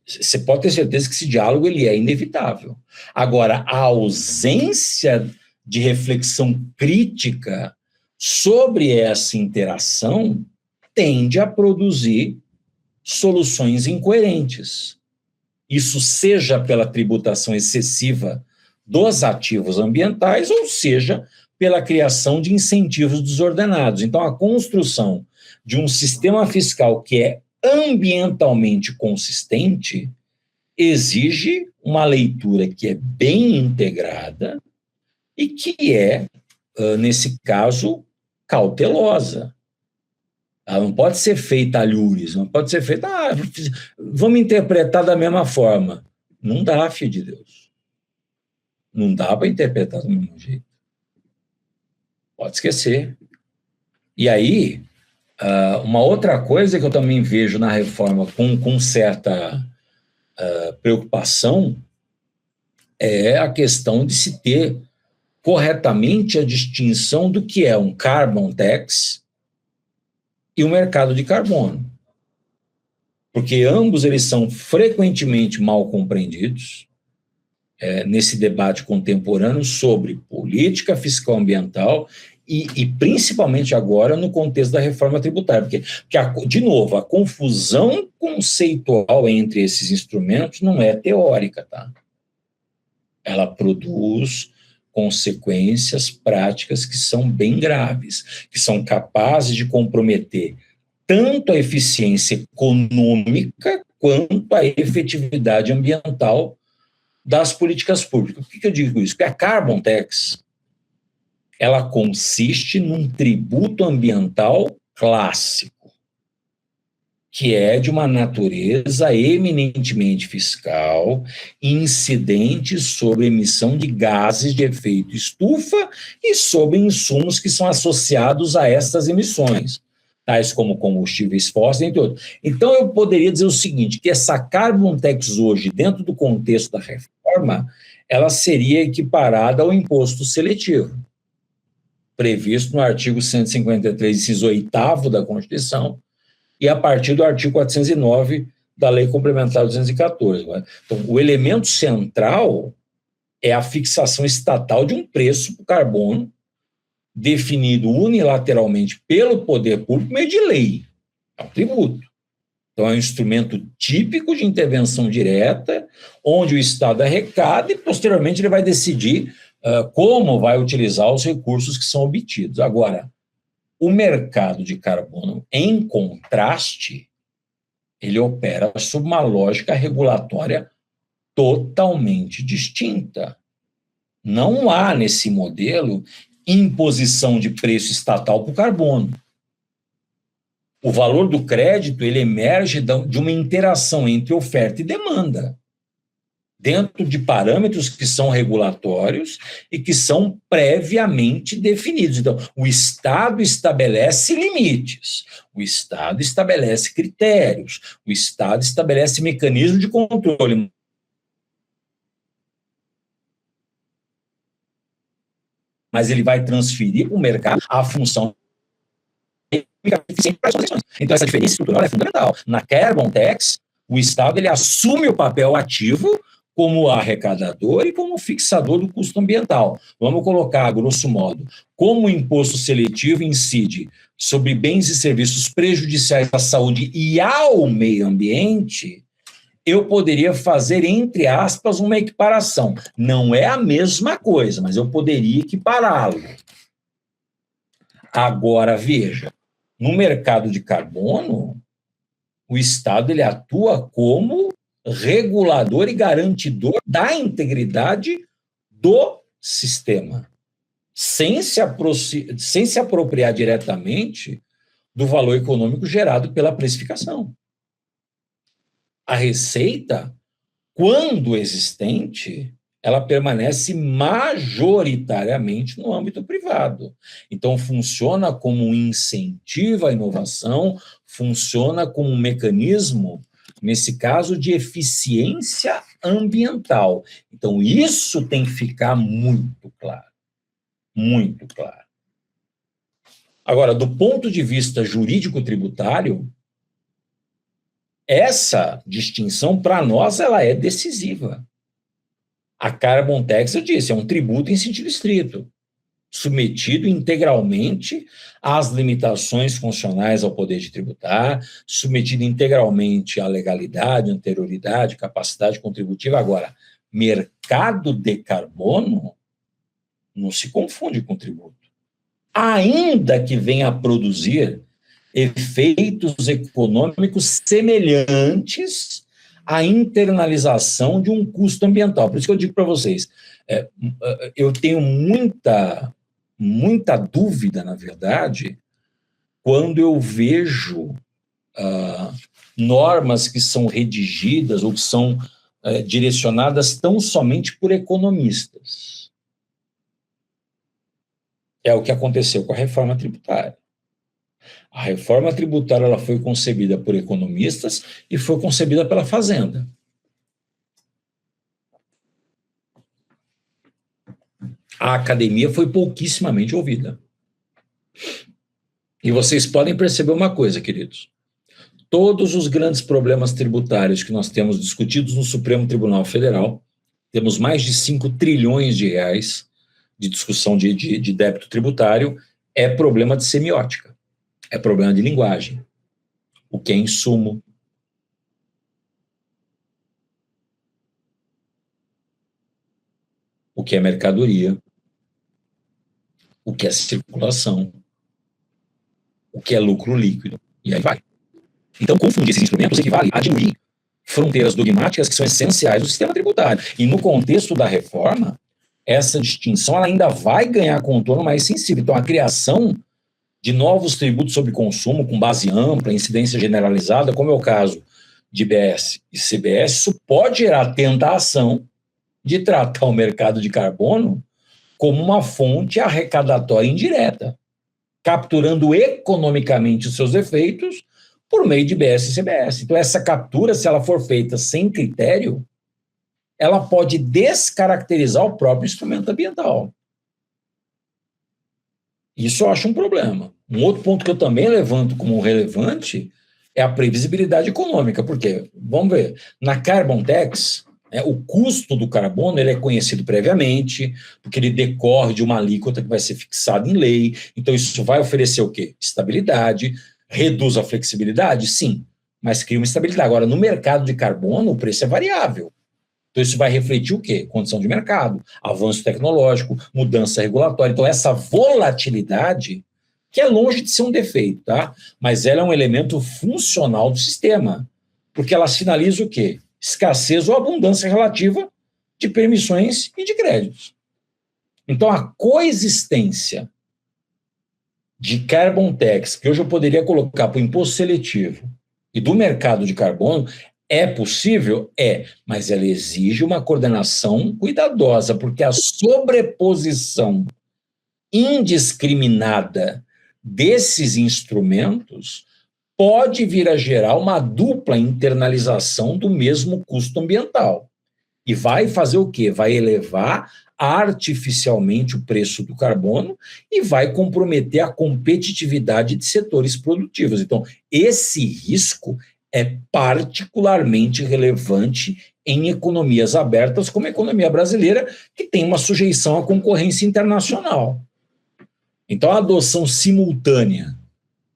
Você pode ter certeza que esse diálogo ele é inevitável. Agora, a ausência de reflexão crítica sobre essa interação tende a produzir soluções incoerentes. Isso seja pela tributação excessiva dos ativos ambientais, ou seja, pela criação de incentivos desordenados. Então, a construção de um sistema fiscal que é ambientalmente consistente exige uma leitura que é bem integrada e que é, nesse caso, cautelosa. Ela não pode ser feita a lures, não pode ser feita, vamos interpretar da mesma forma. Não dá, filho de Deus. Não dá para interpretar do mesmo jeito. Pode esquecer. E aí, uma outra coisa que eu também vejo na reforma com certa preocupação é a questão de se ter corretamente a distinção do que é um carbon tax e o mercado de carbono. Porque ambos eles são frequentemente mal compreendidos nesse debate contemporâneo sobre política fiscal ambiental e principalmente agora no contexto da reforma tributária. Porque, de novo, a confusão conceitual entre esses instrumentos não é teórica, tá? Ela produz consequências práticas que são bem graves, que são capazes de comprometer tanto a eficiência econômica quanto a efetividade ambiental das políticas públicas. Por que eu digo isso? Porque a Carbon Tax, ela consiste num tributo ambiental clássico, que é de uma natureza eminentemente fiscal, incidente sobre emissão de gases de efeito estufa e sobre insumos que são associados a essas emissões, tais como combustíveis fósseis, entre outros. Então, eu poderia dizer o seguinte, que essa Carbon Tax hoje, dentro do contexto da reforma, ela seria equiparada ao imposto seletivo, previsto no artigo 153, inciso 8º da Constituição, e a partir do artigo 409 da Lei Complementar 214. Então, o elemento central é a fixação estatal de um preço para o carbono, definido unilateralmente pelo poder público, meio de lei. É um tributo. Então, é um instrumento típico de intervenção direta, onde o Estado arrecada e, posteriormente, ele vai decidir como vai utilizar os recursos que são obtidos. Agora, o mercado de carbono, em contraste, ele opera sob uma lógica regulatória totalmente distinta. Não há, nesse modelo, imposição de preço estatal para o carbono. O valor do crédito ele emerge de uma interação entre oferta e demanda, dentro de parâmetros que são regulatórios e que são previamente definidos. Então, o Estado estabelece limites, o Estado estabelece critérios, o Estado estabelece mecanismos de controle. Mas ele vai transferir para o mercado a função. Então, essa diferença estrutural é fundamental. Na Carbon Tax, o Estado ele assume o papel ativo como arrecadador e como fixador do custo ambiental. Vamos colocar, grosso modo, como o imposto seletivo incide sobre bens e serviços prejudiciais à saúde e ao meio ambiente, eu poderia fazer, entre aspas, uma equiparação. Não é a mesma coisa, mas eu poderia equipará-lo. Agora, veja, no mercado de carbono, o Estado ele atua como regulador e garantidor da integridade do sistema, sem se apropriar diretamente do valor econômico gerado pela precificação. A receita, quando existente, ela permanece majoritariamente no âmbito privado. Então, funciona como um incentivo à inovação, funciona como um mecanismo, nesse caso, de eficiência ambiental. Então, isso tem que ficar muito claro. Muito claro. Agora, do ponto de vista jurídico-tributário, essa distinção, para nós, ela é decisiva. A Carbon Tax, eu disse, é um tributo em sentido estrito. submetido integralmente às limitações funcionais ao poder de tributar, submetido integralmente à legalidade, anterioridade, capacidade contributiva. Agora, mercado de carbono não se confunde com tributo. Ainda que venha a produzir efeitos econômicos semelhantes à internalização de um custo ambiental. Por isso que eu digo para vocês, eu tenho muita dúvida, na verdade, quando eu vejo normas que são redigidas ou que são direcionadas tão somente por economistas. É o que aconteceu com a reforma tributária. A reforma tributária ela foi concebida por economistas e foi concebida pela Fazenda. A academia foi pouquíssimamente ouvida. E vocês podem perceber uma coisa, queridos. Todos os grandes problemas tributários que nós temos discutidos no Supremo Tribunal Federal, temos mais de 5 trilhões de reais de discussão de débito tributário, é problema de semiótica, é problema de linguagem. O que é insumo? O que é mercadoria? O que é circulação? O que é lucro líquido? E aí vai. Então, confundir esses instrumentos equivale a diluir fronteiras dogmáticas que são essenciais do sistema tributário. E no contexto da reforma, essa distinção ela ainda vai ganhar contorno mais sensível. Então, a criação de novos tributos sobre consumo com base ampla, incidência generalizada, como é o caso de IBS e CBS, isso pode gerar a tentação de tratar o mercado de carbono como uma fonte arrecadatória indireta, capturando economicamente os seus efeitos por meio de IBS e CBS. Então, essa captura, se ela for feita sem critério, ela pode descaracterizar o próprio instrumento ambiental. Isso eu acho um problema. Um outro ponto que eu também levanto como relevante é a previsibilidade econômica, porque, vamos ver, na Carbon Tax, o custo do carbono ele é conhecido previamente, porque ele decorre de uma alíquota que vai ser fixada em lei, então isso vai oferecer o quê? Estabilidade, reduz a flexibilidade? Sim, mas cria uma estabilidade. Agora, no mercado de carbono, o preço é variável. Então, isso vai refletir o quê? Condição de mercado, avanço tecnológico, mudança regulatória. Então, essa volatilidade, que é longe de ser um defeito, tá? Mas ela é um elemento funcional do sistema, porque ela sinaliza o quê? Escassez ou abundância relativa de permissões e de créditos. Então, a coexistência de carbon tax, que hoje eu poderia colocar para o imposto seletivo, e do mercado de carbono, é possível? É, mas ela exige uma coordenação cuidadosa, porque a sobreposição indiscriminada desses instrumentos pode vir a gerar uma dupla internalização do mesmo custo ambiental. E vai fazer o quê? Vai elevar artificialmente o preço do carbono e vai comprometer a competitividade de setores produtivos. Então, esse risco é particularmente relevante em economias abertas, como a economia brasileira, que tem uma sujeição à concorrência internacional. Então, a adoção simultânea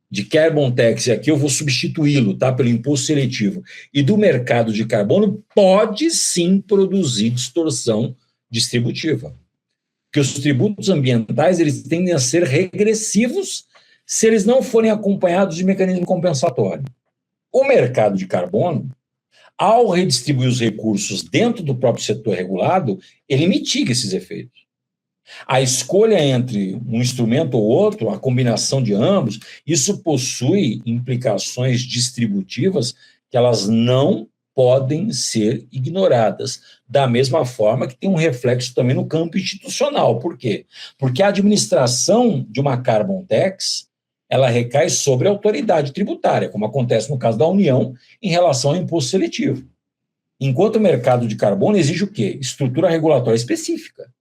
de carbon tax, e aqui eu vou substituí-lo, tá, pelo imposto seletivo, e do mercado de carbono, pode sim produzir distorção distributiva. Porque os tributos ambientais, eles tendem a ser regressivos se eles não forem acompanhados de mecanismo compensatório. O mercado de carbono, ao redistribuir os recursos dentro do próprio setor regulado, ele mitiga esses efeitos. A escolha entre um instrumento ou outro, a combinação de ambos, isso possui implicações distributivas que elas não podem ser ignoradas, da mesma forma que tem um reflexo também no campo institucional. Por quê? Porque a administração de uma carbon tax, ela recai sobre a autoridade tributária, como acontece no caso da União em relação ao imposto seletivo. Enquanto o mercado de carbono exige o quê? Estrutura regulatória específica.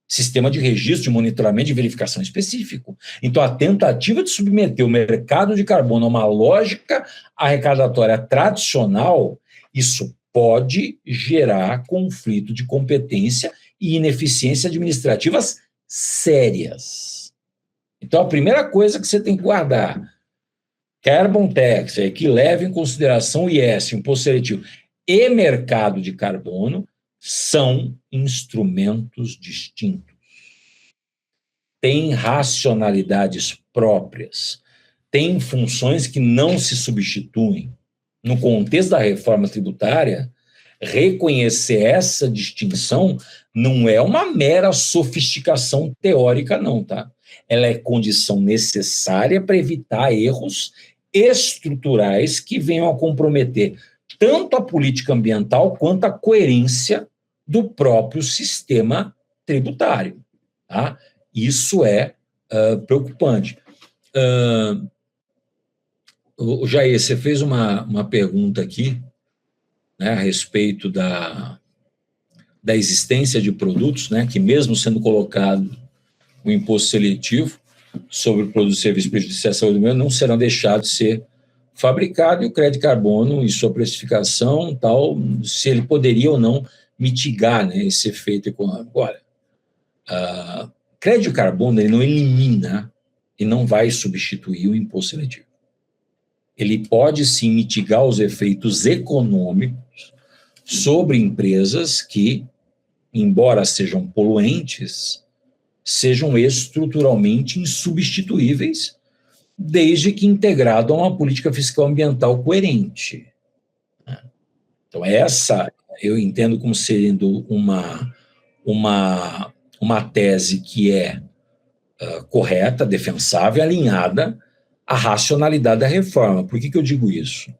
Sistema de registro, de monitoramento e verificação específico. Então, a tentativa de submeter o mercado de carbono a uma lógica arrecadatória tradicional, isso pode gerar conflito de competência e ineficiência administrativas, sérias. Então, a primeira coisa que você tem que guardar, Carbon Tax, que leva em consideração o IS, imposto seletivo, e mercado de carbono, são instrumentos distintos. Têm racionalidades próprias, têm funções que não se substituem. No contexto da reforma tributária, reconhecer essa distinção não é uma mera sofisticação teórica, não, tá? Ela é condição necessária para evitar erros estruturais que venham a comprometer tanto a política ambiental quanto a coerência do próprio sistema tributário, tá? Isso é preocupante. Jair, você fez uma pergunta aqui, né, a respeito da existência de produtos, né, que mesmo sendo colocado o imposto seletivo sobre produtos e serviços prejudiciais à saúde do meio, não serão deixados de ser fabricados, e o crédito de carbono e sua precificação, tal, se ele poderia ou não mitigar, né, esse efeito econômico. Olha, crédito de carbono ele não elimina e não vai substituir o imposto seletivo. Ele pode sim mitigar os efeitos econômicos sobre empresas que, embora sejam poluentes, sejam estruturalmente insubstituíveis, desde que integrado a uma política fiscal ambiental coerente. Então, essa eu entendo como sendo uma tese que é correta, defensável, alinhada à racionalidade da reforma. Por que eu digo isso?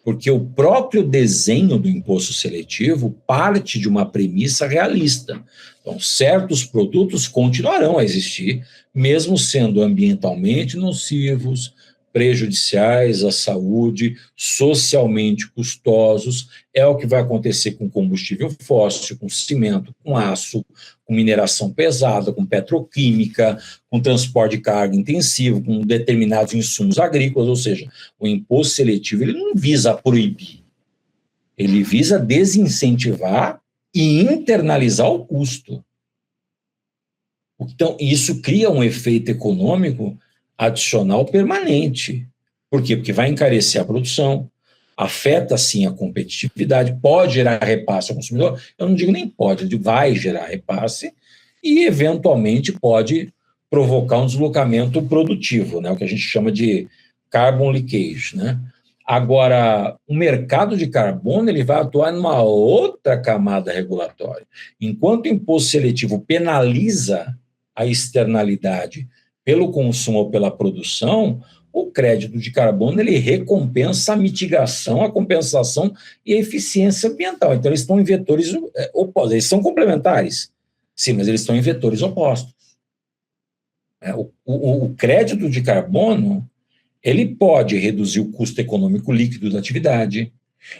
Porque o próprio desenho do imposto seletivo parte de uma premissa realista. Então, certos produtos continuarão a existir, mesmo sendo ambientalmente nocivos, prejudiciais à saúde, socialmente custosos. É o que vai acontecer com combustível fóssil, com cimento, com aço, com mineração pesada, com petroquímica, com transporte de carga intensivo, com determinados insumos agrícolas. Ou seja, o imposto seletivo ele não visa proibir, ele visa desincentivar e internalizar o custo. Então, isso cria um efeito econômico adicional permanente. Por quê? Porque vai encarecer a produção, afeta sim a competitividade, pode gerar repasse ao consumidor. Eu não digo nem pode, eu digo vai gerar repasse e, eventualmente, pode provocar um deslocamento produtivo, né? O que a gente chama de carbon leakage, né? Agora, o mercado de carbono ele vai atuar numa outra camada regulatória. Enquanto o imposto seletivo penaliza a externalidade pelo consumo ou pela produção, o crédito de carbono ele recompensa a mitigação, a compensação e a eficiência ambiental. Então, eles estão em vetores opostos. Eles são complementares, sim, mas eles estão em vetores opostos. O crédito de carbono ele pode reduzir o custo econômico líquido da atividade,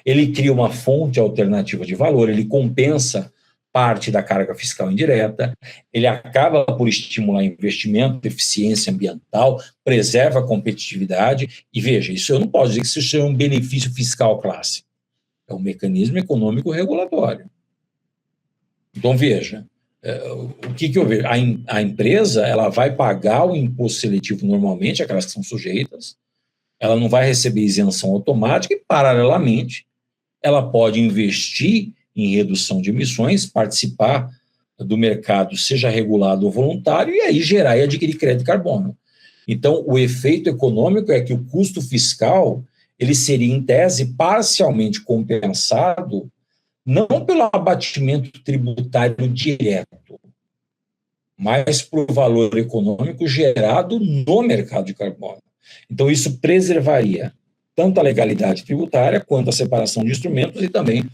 ele cria uma fonte alternativa de valor, ele compensa parte da carga fiscal indireta, ele acaba por estimular investimento, eficiência ambiental, preserva a competitividade, e veja, isso eu não posso dizer que isso seja um benefício fiscal clássico, é um mecanismo econômico regulatório. Então, veja, o que eu vejo? A empresa ela vai pagar o imposto seletivo normalmente, aquelas que são sujeitas, ela não vai receber isenção automática e, paralelamente, ela pode investir em redução de emissões, participar do mercado, seja regulado ou voluntário, e aí gerar e adquirir crédito de carbono. Então, o efeito econômico é que o custo fiscal ele seria, em tese, parcialmente compensado, não pelo abatimento tributário direto, mas por valor econômico gerado no mercado de carbono. Então, isso preservaria tanto a legalidade tributária quanto a separação de instrumentos e também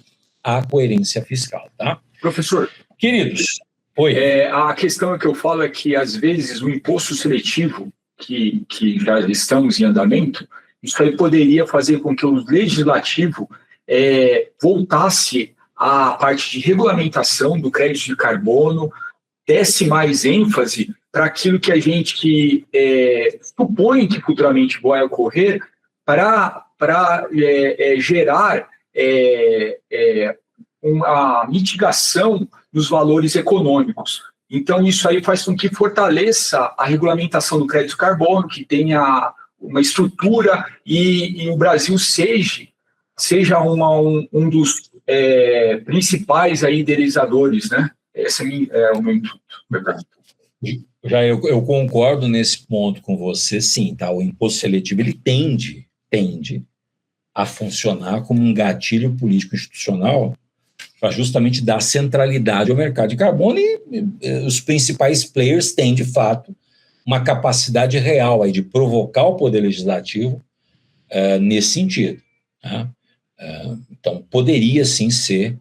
a coerência fiscal, tá? Professor, queridos, oi. A questão que eu falo é que, às vezes, o imposto seletivo, que já estamos em andamento, isso aí poderia fazer com que o legislativo voltasse à parte de regulamentação do crédito de carbono, desse mais ênfase para aquilo que a gente supõe que futuramente vai ocorrer, para gerar uma mitigação dos valores econômicos. Então, isso aí faz com que fortaleça a regulamentação do crédito carbono, que tenha uma estrutura e o Brasil seja um dos principais aí idealizadores, né? Esse é o meu intuito. Já eu concordo nesse ponto com você, sim, tá? O imposto seletivo, ele tende a funcionar como um gatilho político institucional para justamente dar centralidade ao mercado de carbono e os principais players têm, de fato, uma capacidade real aí de provocar o poder legislativo nesse sentido. Né? Então, poderia, sim, ser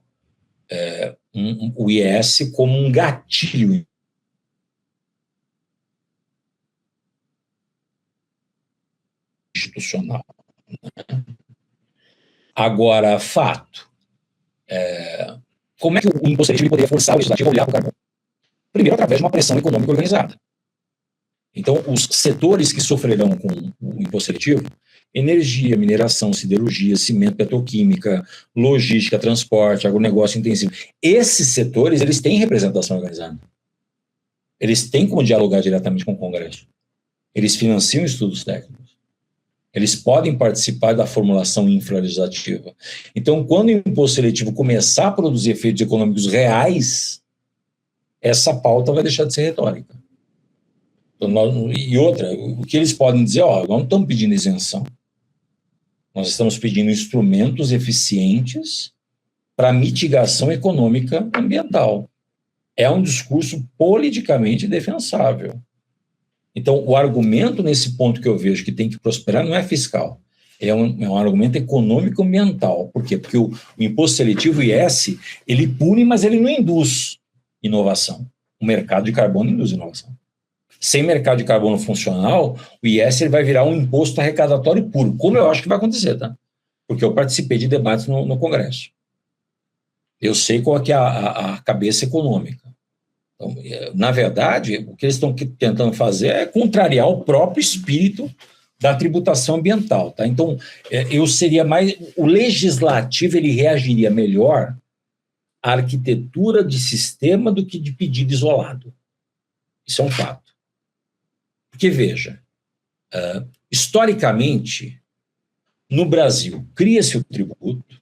o IS como um gatilho institucional. Agora, fato, como é que o imposto seletivo poderia forçar o legislativo a olhar para o carbono? Primeiro, através de uma pressão econômica organizada. Então, os setores que sofrerão com o imposto seletivo, energia, mineração, siderurgia, cimento, petroquímica, logística, transporte, agronegócio intensivo, esses setores, eles têm representação organizada. Eles têm como dialogar diretamente com o Congresso. Eles financiam estudos técnicos. Eles podem participar da formulação infralegislativa. Então, quando o imposto seletivo começar a produzir efeitos econômicos reais, essa pauta vai deixar de ser retórica. Então, e outra, o que eles podem dizer, nós não estamos pedindo isenção. Nós estamos pedindo instrumentos eficientes para mitigação econômica ambiental. É um discurso politicamente defensável. Então, o argumento nesse ponto que eu vejo que tem que prosperar não é fiscal, é um argumento econômico-ambiental. Por quê? Porque o imposto seletivo, o IS, ele pune, mas ele não induz inovação. O mercado de carbono induz inovação. Sem mercado de carbono funcional, o IS ele vai virar um imposto arrecadatório puro, como eu acho que vai acontecer, tá? Porque eu participei de debates no Congresso. Eu sei qual é a cabeça econômica. Então, na verdade, o que eles estão tentando fazer é contrariar o próprio espírito da tributação ambiental, tá? Então, eu seria mais... O legislativo, ele reagiria melhor à arquitetura de sistema do que de pedido isolado. Isso é um fato. Porque, veja, historicamente, no Brasil, cria-se o tributo,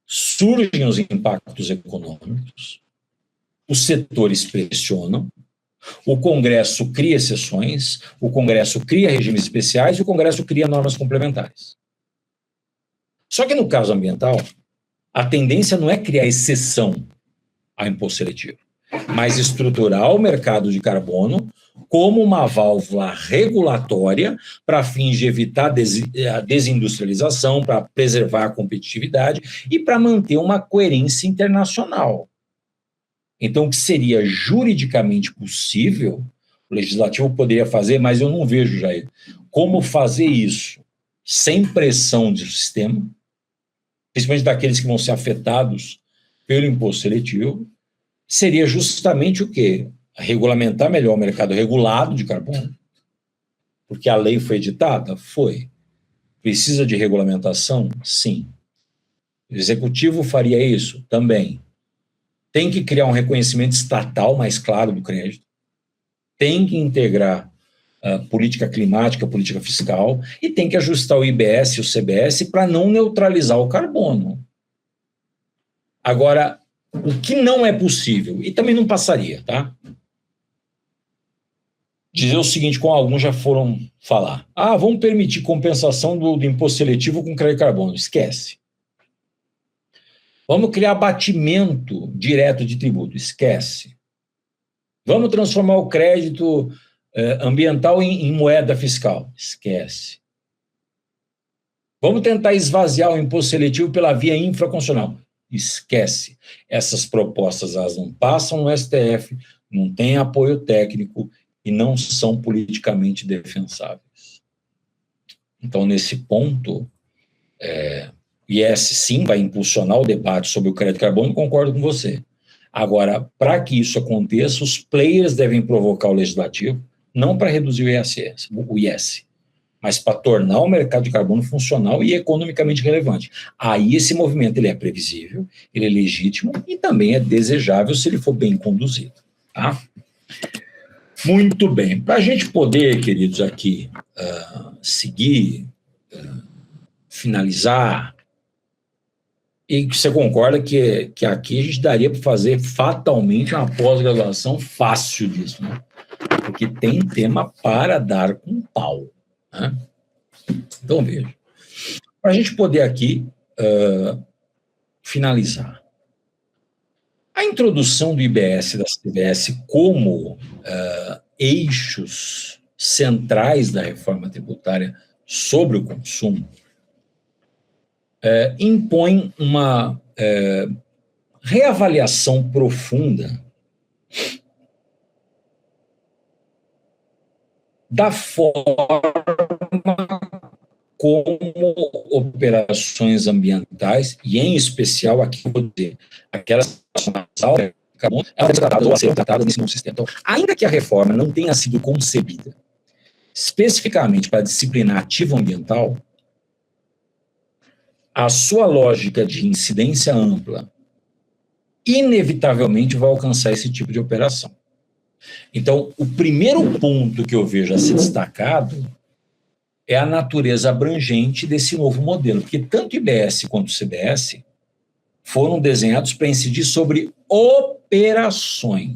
surgem os impactos econômicos, os setores pressionam, o Congresso cria exceções, o Congresso cria regimes especiais e o Congresso cria normas complementares. Só que no caso ambiental, a tendência não é criar exceção ao imposto seletivo, mas estruturar o mercado de carbono como uma válvula regulatória para fins de evitar a desindustrialização, para preservar a competitividade e para manter uma coerência internacional. Então, o que seria juridicamente possível, o legislativo poderia fazer, mas eu não vejo, Jair, como fazer isso sem pressão do sistema, principalmente daqueles que vão ser afetados pelo imposto seletivo, seria justamente o quê? Regulamentar melhor o mercado regulado de carbono, porque a lei foi editada? Foi. Precisa de regulamentação? Sim. O executivo faria isso? Também. Tem que criar um reconhecimento estatal mais claro do crédito, tem que integrar política climática, política fiscal, e tem que ajustar o IBS e o CBS para não neutralizar o carbono. Agora, o que não é possível, e também não passaria, tá? Dizer o seguinte, como alguns já foram falar, vamos permitir compensação do imposto seletivo com crédito de carbono. Esquece. Vamos criar abatimento direto de tributo. Esquece. Vamos transformar o crédito ambiental em moeda fiscal. Esquece. Vamos tentar esvaziar o imposto seletivo pela via infraconstitucional. Esquece. Essas propostas, elas não passam no STF, não têm apoio técnico e não são politicamente defensáveis. Então, nesse ponto, IS sim vai impulsionar o debate sobre o crédito de carbono, concordo com você. Agora, para que isso aconteça, os players devem provocar o legislativo, não para reduzir o IS, mas para tornar o mercado de carbono funcional e economicamente relevante. Aí esse movimento ele é previsível, ele é legítimo e também é desejável se ele for bem conduzido. Tá? Muito bem. Para a gente poder, queridos, aqui seguir, finalizar, e você concorda que aqui a gente daria para fazer fatalmente uma pós-graduação fácil disso, né? Porque tem tema para dar com pau. Né? Então, veja. Para a gente poder aqui finalizar. A introdução do IBS e da CBS como eixos centrais da reforma tributária sobre o consumo impõe uma reavaliação profunda da forma como operações ambientais, e em especial aqui, vou dizer, aquelas altas carbono, elas tratadas ou a ser tratadas nesse novo sistema. Então, ainda que a reforma não tenha sido concebida especificamente para a disciplina ativa ambiental, a sua lógica de incidência ampla inevitavelmente vai alcançar esse tipo de operação. Então, o primeiro ponto que eu vejo a ser destacado é a natureza abrangente desse novo modelo, porque tanto o IBS quanto o CBS foram desenhados para incidir sobre operações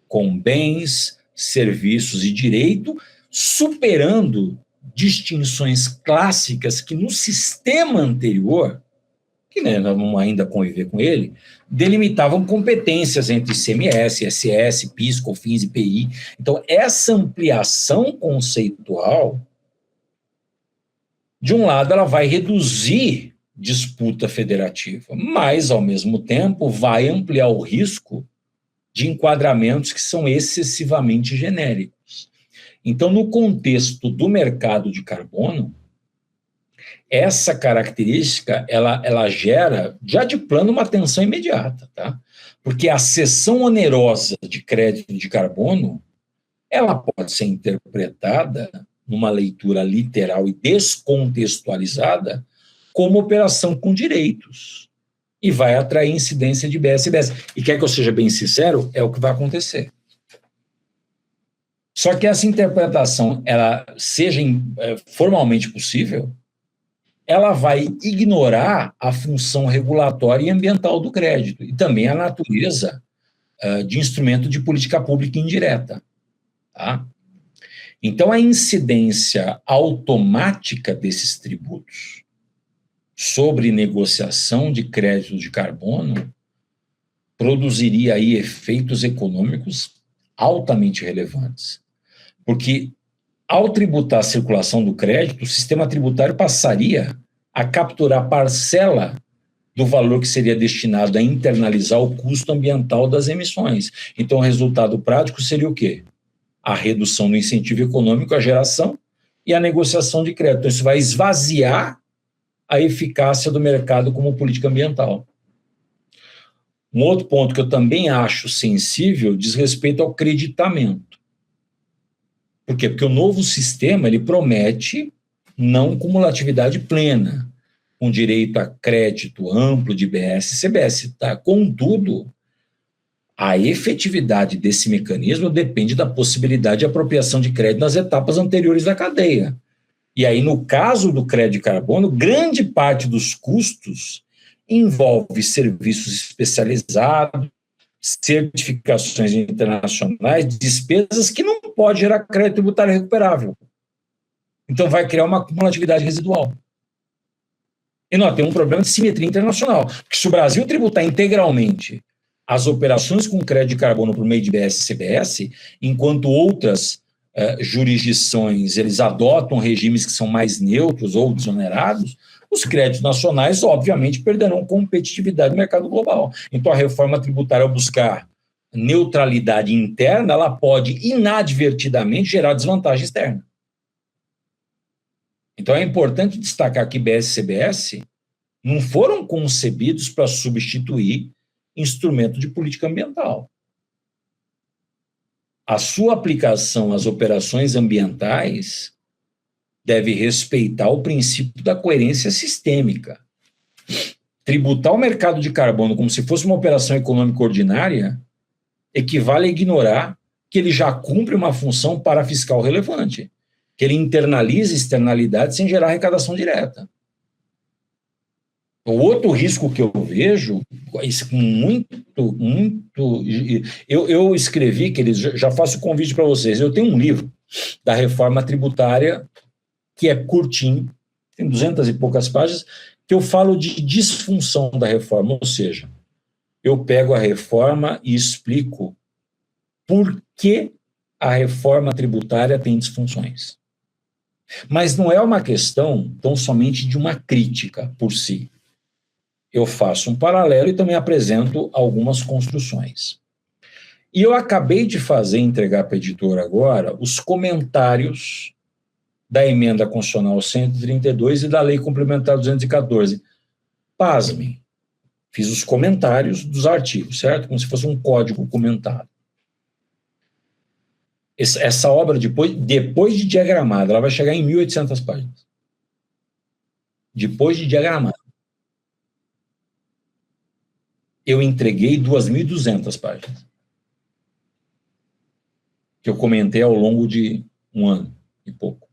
com bens, serviços e direito, superando distinções clássicas que no sistema anterior, que nós vamos ainda conviver com ele, delimitavam competências entre ICMS, ISS, PIS, COFINS e IPI. Então, essa ampliação conceitual, de um lado, ela vai reduzir disputa federativa, mas, ao mesmo tempo, vai ampliar o risco de enquadramentos que são excessivamente genéricos. Então, no contexto do mercado de carbono, essa característica, ela gera, já de plano, uma tensão imediata, tá? Porque a cessão onerosa de crédito de carbono, ela pode ser interpretada numa leitura literal e descontextualizada como operação com direitos e vai atrair incidência de IBS e CBS. E quer que eu seja bem sincero, é o que vai acontecer. Só que essa interpretação, ela seja formalmente possível, ela vai ignorar a função regulatória e ambiental do crédito e também a natureza de instrumento de política pública indireta. Tá? Então, a incidência automática desses tributos sobre negociação de créditos de carbono produziria aí efeitos econômicos altamente relevantes. Porque, ao tributar a circulação do crédito, o sistema tributário passaria a capturar parcela do valor que seria destinado a internalizar o custo ambiental das emissões. Então, o resultado prático seria o quê? A redução do incentivo econômico à geração e a negociação de crédito. Então, isso vai esvaziar a eficácia do mercado como política ambiental. Um outro ponto que eu também acho sensível diz respeito ao creditamento. Por quê? Porque o novo sistema ele promete não cumulatividade plena, com direito a crédito amplo de IBS e CBS. Tá? Contudo, a efetividade desse mecanismo depende da possibilidade de apropriação de crédito nas etapas anteriores da cadeia. E aí, no caso do crédito de carbono, grande parte dos custos envolve serviços especializados, certificações internacionais, despesas que não pode gerar crédito tributário recuperável. Então, vai criar uma cumulatividade residual. E nós temos um problema de simetria internacional, porque se o Brasil tributar integralmente as operações com crédito de carbono por meio de IBS e CBS, enquanto outras jurisdições eles adotam regimes que são mais neutros ou desonerados, os créditos nacionais, obviamente, perderão competitividade no mercado global. Então, a reforma tributária, ao buscar neutralidade interna, ela pode inadvertidamente gerar desvantagem externa. Então, é importante destacar que IBS e CBS não foram concebidos para substituir instrumento de política ambiental. A sua aplicação às operações ambientais deve respeitar o princípio da coerência sistêmica. Tributar o mercado de carbono como se fosse uma operação econômica ordinária equivale a ignorar que ele já cumpre uma função parafiscal relevante, que ele internaliza externalidades sem gerar arrecadação direta. O outro risco que eu vejo, isso eu escrevi, queridos, já faço convite para vocês, eu tenho um livro da reforma tributária que é curtinho, tem 200 e poucas páginas, que eu falo de disfunção da reforma, ou seja, eu pego a reforma e explico por que a reforma tributária tem disfunções. Mas não é uma questão tão somente de uma crítica por si. Eu faço um paralelo e também apresento algumas construções. E eu acabei de entregar para a editora agora, os comentários da emenda constitucional 132 e da lei complementar 214. Pasmem, fiz os comentários dos artigos, certo? Como se fosse um código comentado. Essa obra, depois de diagramada, ela vai chegar em 1.800 páginas. Depois de diagramada. Eu entreguei 2.200 páginas. Que eu comentei ao longo de um ano e pouco.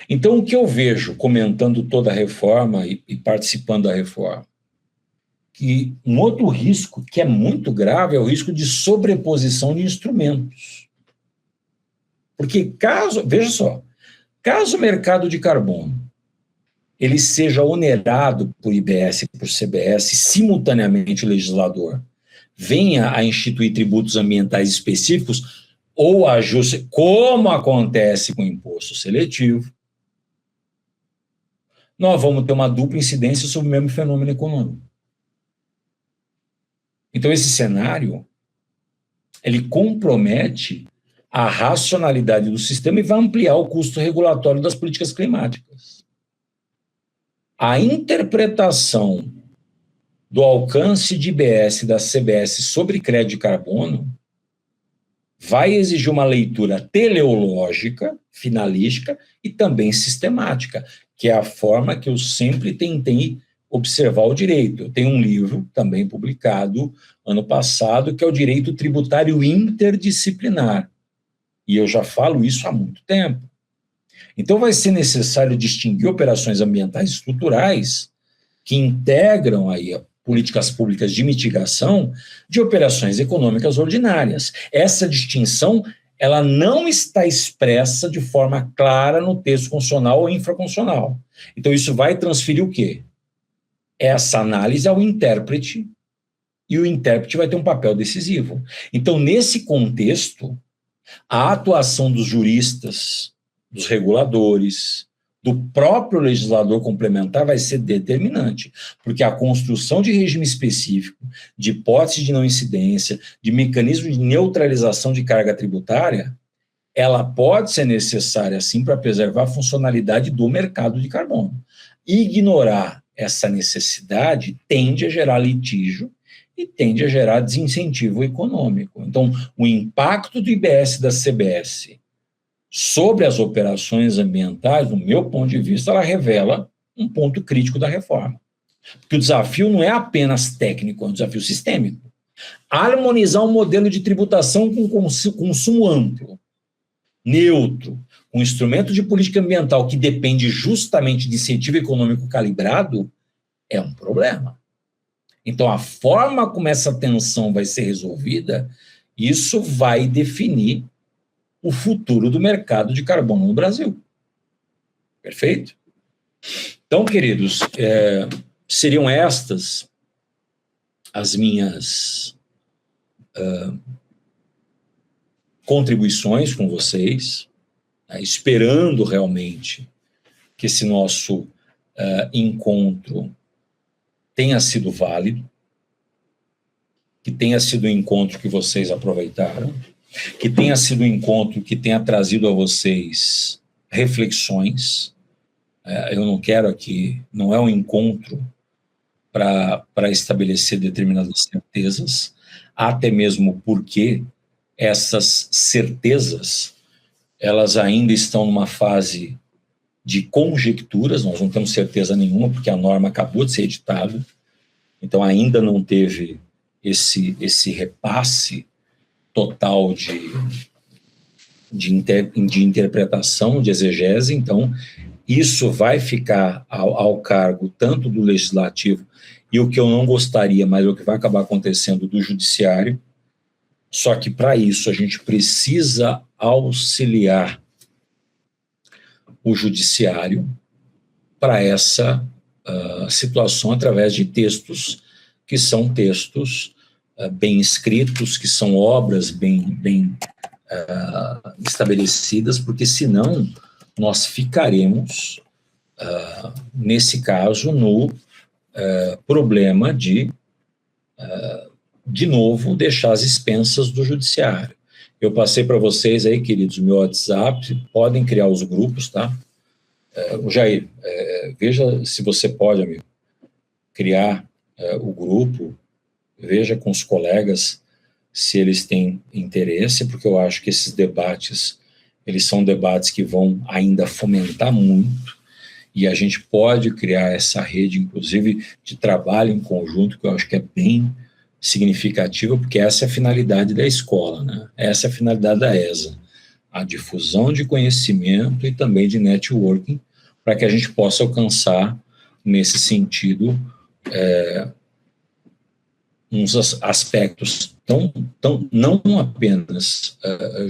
Então, o que eu vejo comentando toda a reforma e participando da reforma? Que um outro risco, que é muito grave, é o risco de sobreposição de instrumentos. Porque veja só, caso o mercado de carbono ele seja onerado por IBS e por CBS, simultaneamente o legislador venha a instituir tributos ambientais específicos ou ajuste, como acontece com o imposto seletivo, nós vamos ter uma dupla incidência sobre o mesmo fenômeno econômico. Então, esse cenário, ele compromete a racionalidade do sistema e vai ampliar o custo regulatório das políticas climáticas. A interpretação do alcance de IBS e da CBS sobre crédito de carbono vai exigir uma leitura teleológica, finalística e também sistemática, que é a forma que eu sempre tentei observar o direito. Eu tenho um livro também publicado ano passado, que é o Direito Tributário Interdisciplinar. E eu já falo isso há muito tempo. Então vai ser necessário distinguir operações ambientais estruturais que integram aí políticas públicas de mitigação de operações econômicas ordinárias. Essa distinção, ela não está expressa de forma clara no texto constitucional ou infraconstitucional. Então isso vai transferir o quê? Essa análise ao intérprete, e o intérprete vai ter um papel decisivo. Então, nesse contexto, a atuação dos juristas, dos reguladores, do próprio legislador complementar vai ser determinante, porque a construção de regime específico, de hipótese de não incidência, de mecanismo de neutralização de carga tributária, ela pode ser necessária, sim, para preservar a funcionalidade do mercado de carbono. Ignorar essa necessidade tende a gerar litígio e tende a gerar desincentivo econômico. Então, o impacto do IBS e da CBS sobre as operações ambientais, do meu ponto de vista, ela revela um ponto crítico da reforma. Porque o desafio não é apenas técnico, é um desafio sistêmico. Harmonizar um modelo de tributação com consumo amplo, neutro, um instrumento de política ambiental que depende justamente de incentivo econômico calibrado, é um problema. Então, a forma como essa tensão vai ser resolvida, isso vai definir o futuro do mercado de carbono no Brasil. Perfeito? Então, queridos, seriam estas as minhas contribuições com vocês, né, esperando realmente que esse nosso encontro tenha sido válido, que tenha sido um encontro que vocês aproveitaram, que tenha sido um encontro que tenha trazido a vocês reflexões. Eu não quero aqui, não é um encontro para estabelecer determinadas certezas, até mesmo porque essas certezas elas ainda estão numa fase de conjecturas, nós não temos certeza nenhuma, porque a norma acabou de ser editada, então ainda não teve esse repasse total de interpretação, de exegese. Então isso vai ficar ao cargo tanto do legislativo e o que eu não gostaria, mas o que vai acabar acontecendo, do judiciário. Só que para isso a gente precisa auxiliar o judiciário para essa situação através de textos que são textos bem escritos, que são obras bem estabelecidas, porque senão nós ficaremos, nesse caso, no problema de novo, deixar as expensas do judiciário. Eu passei para vocês aí, queridos, o meu WhatsApp, podem criar os grupos, tá? O Jair, veja se você pode, amigo, criar o grupo, veja com os colegas se eles têm interesse, porque eu acho que esses debates, eles são debates que vão ainda fomentar muito, e a gente pode criar essa rede, inclusive, de trabalho em conjunto, que eu acho que é bem significativa, porque essa é a finalidade da escola, né? Essa é a finalidade da ESA, a difusão de conhecimento e também de networking, para que a gente possa alcançar, nesse sentido, uns aspectos não apenas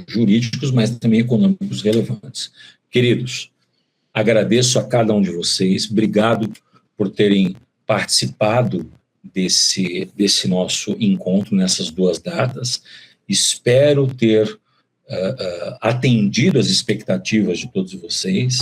jurídicos, mas também econômicos relevantes. Queridos, agradeço a cada um de vocês, obrigado por terem participado desse nosso encontro nessas 2 datas. Espero ter atendido as expectativas de todos vocês.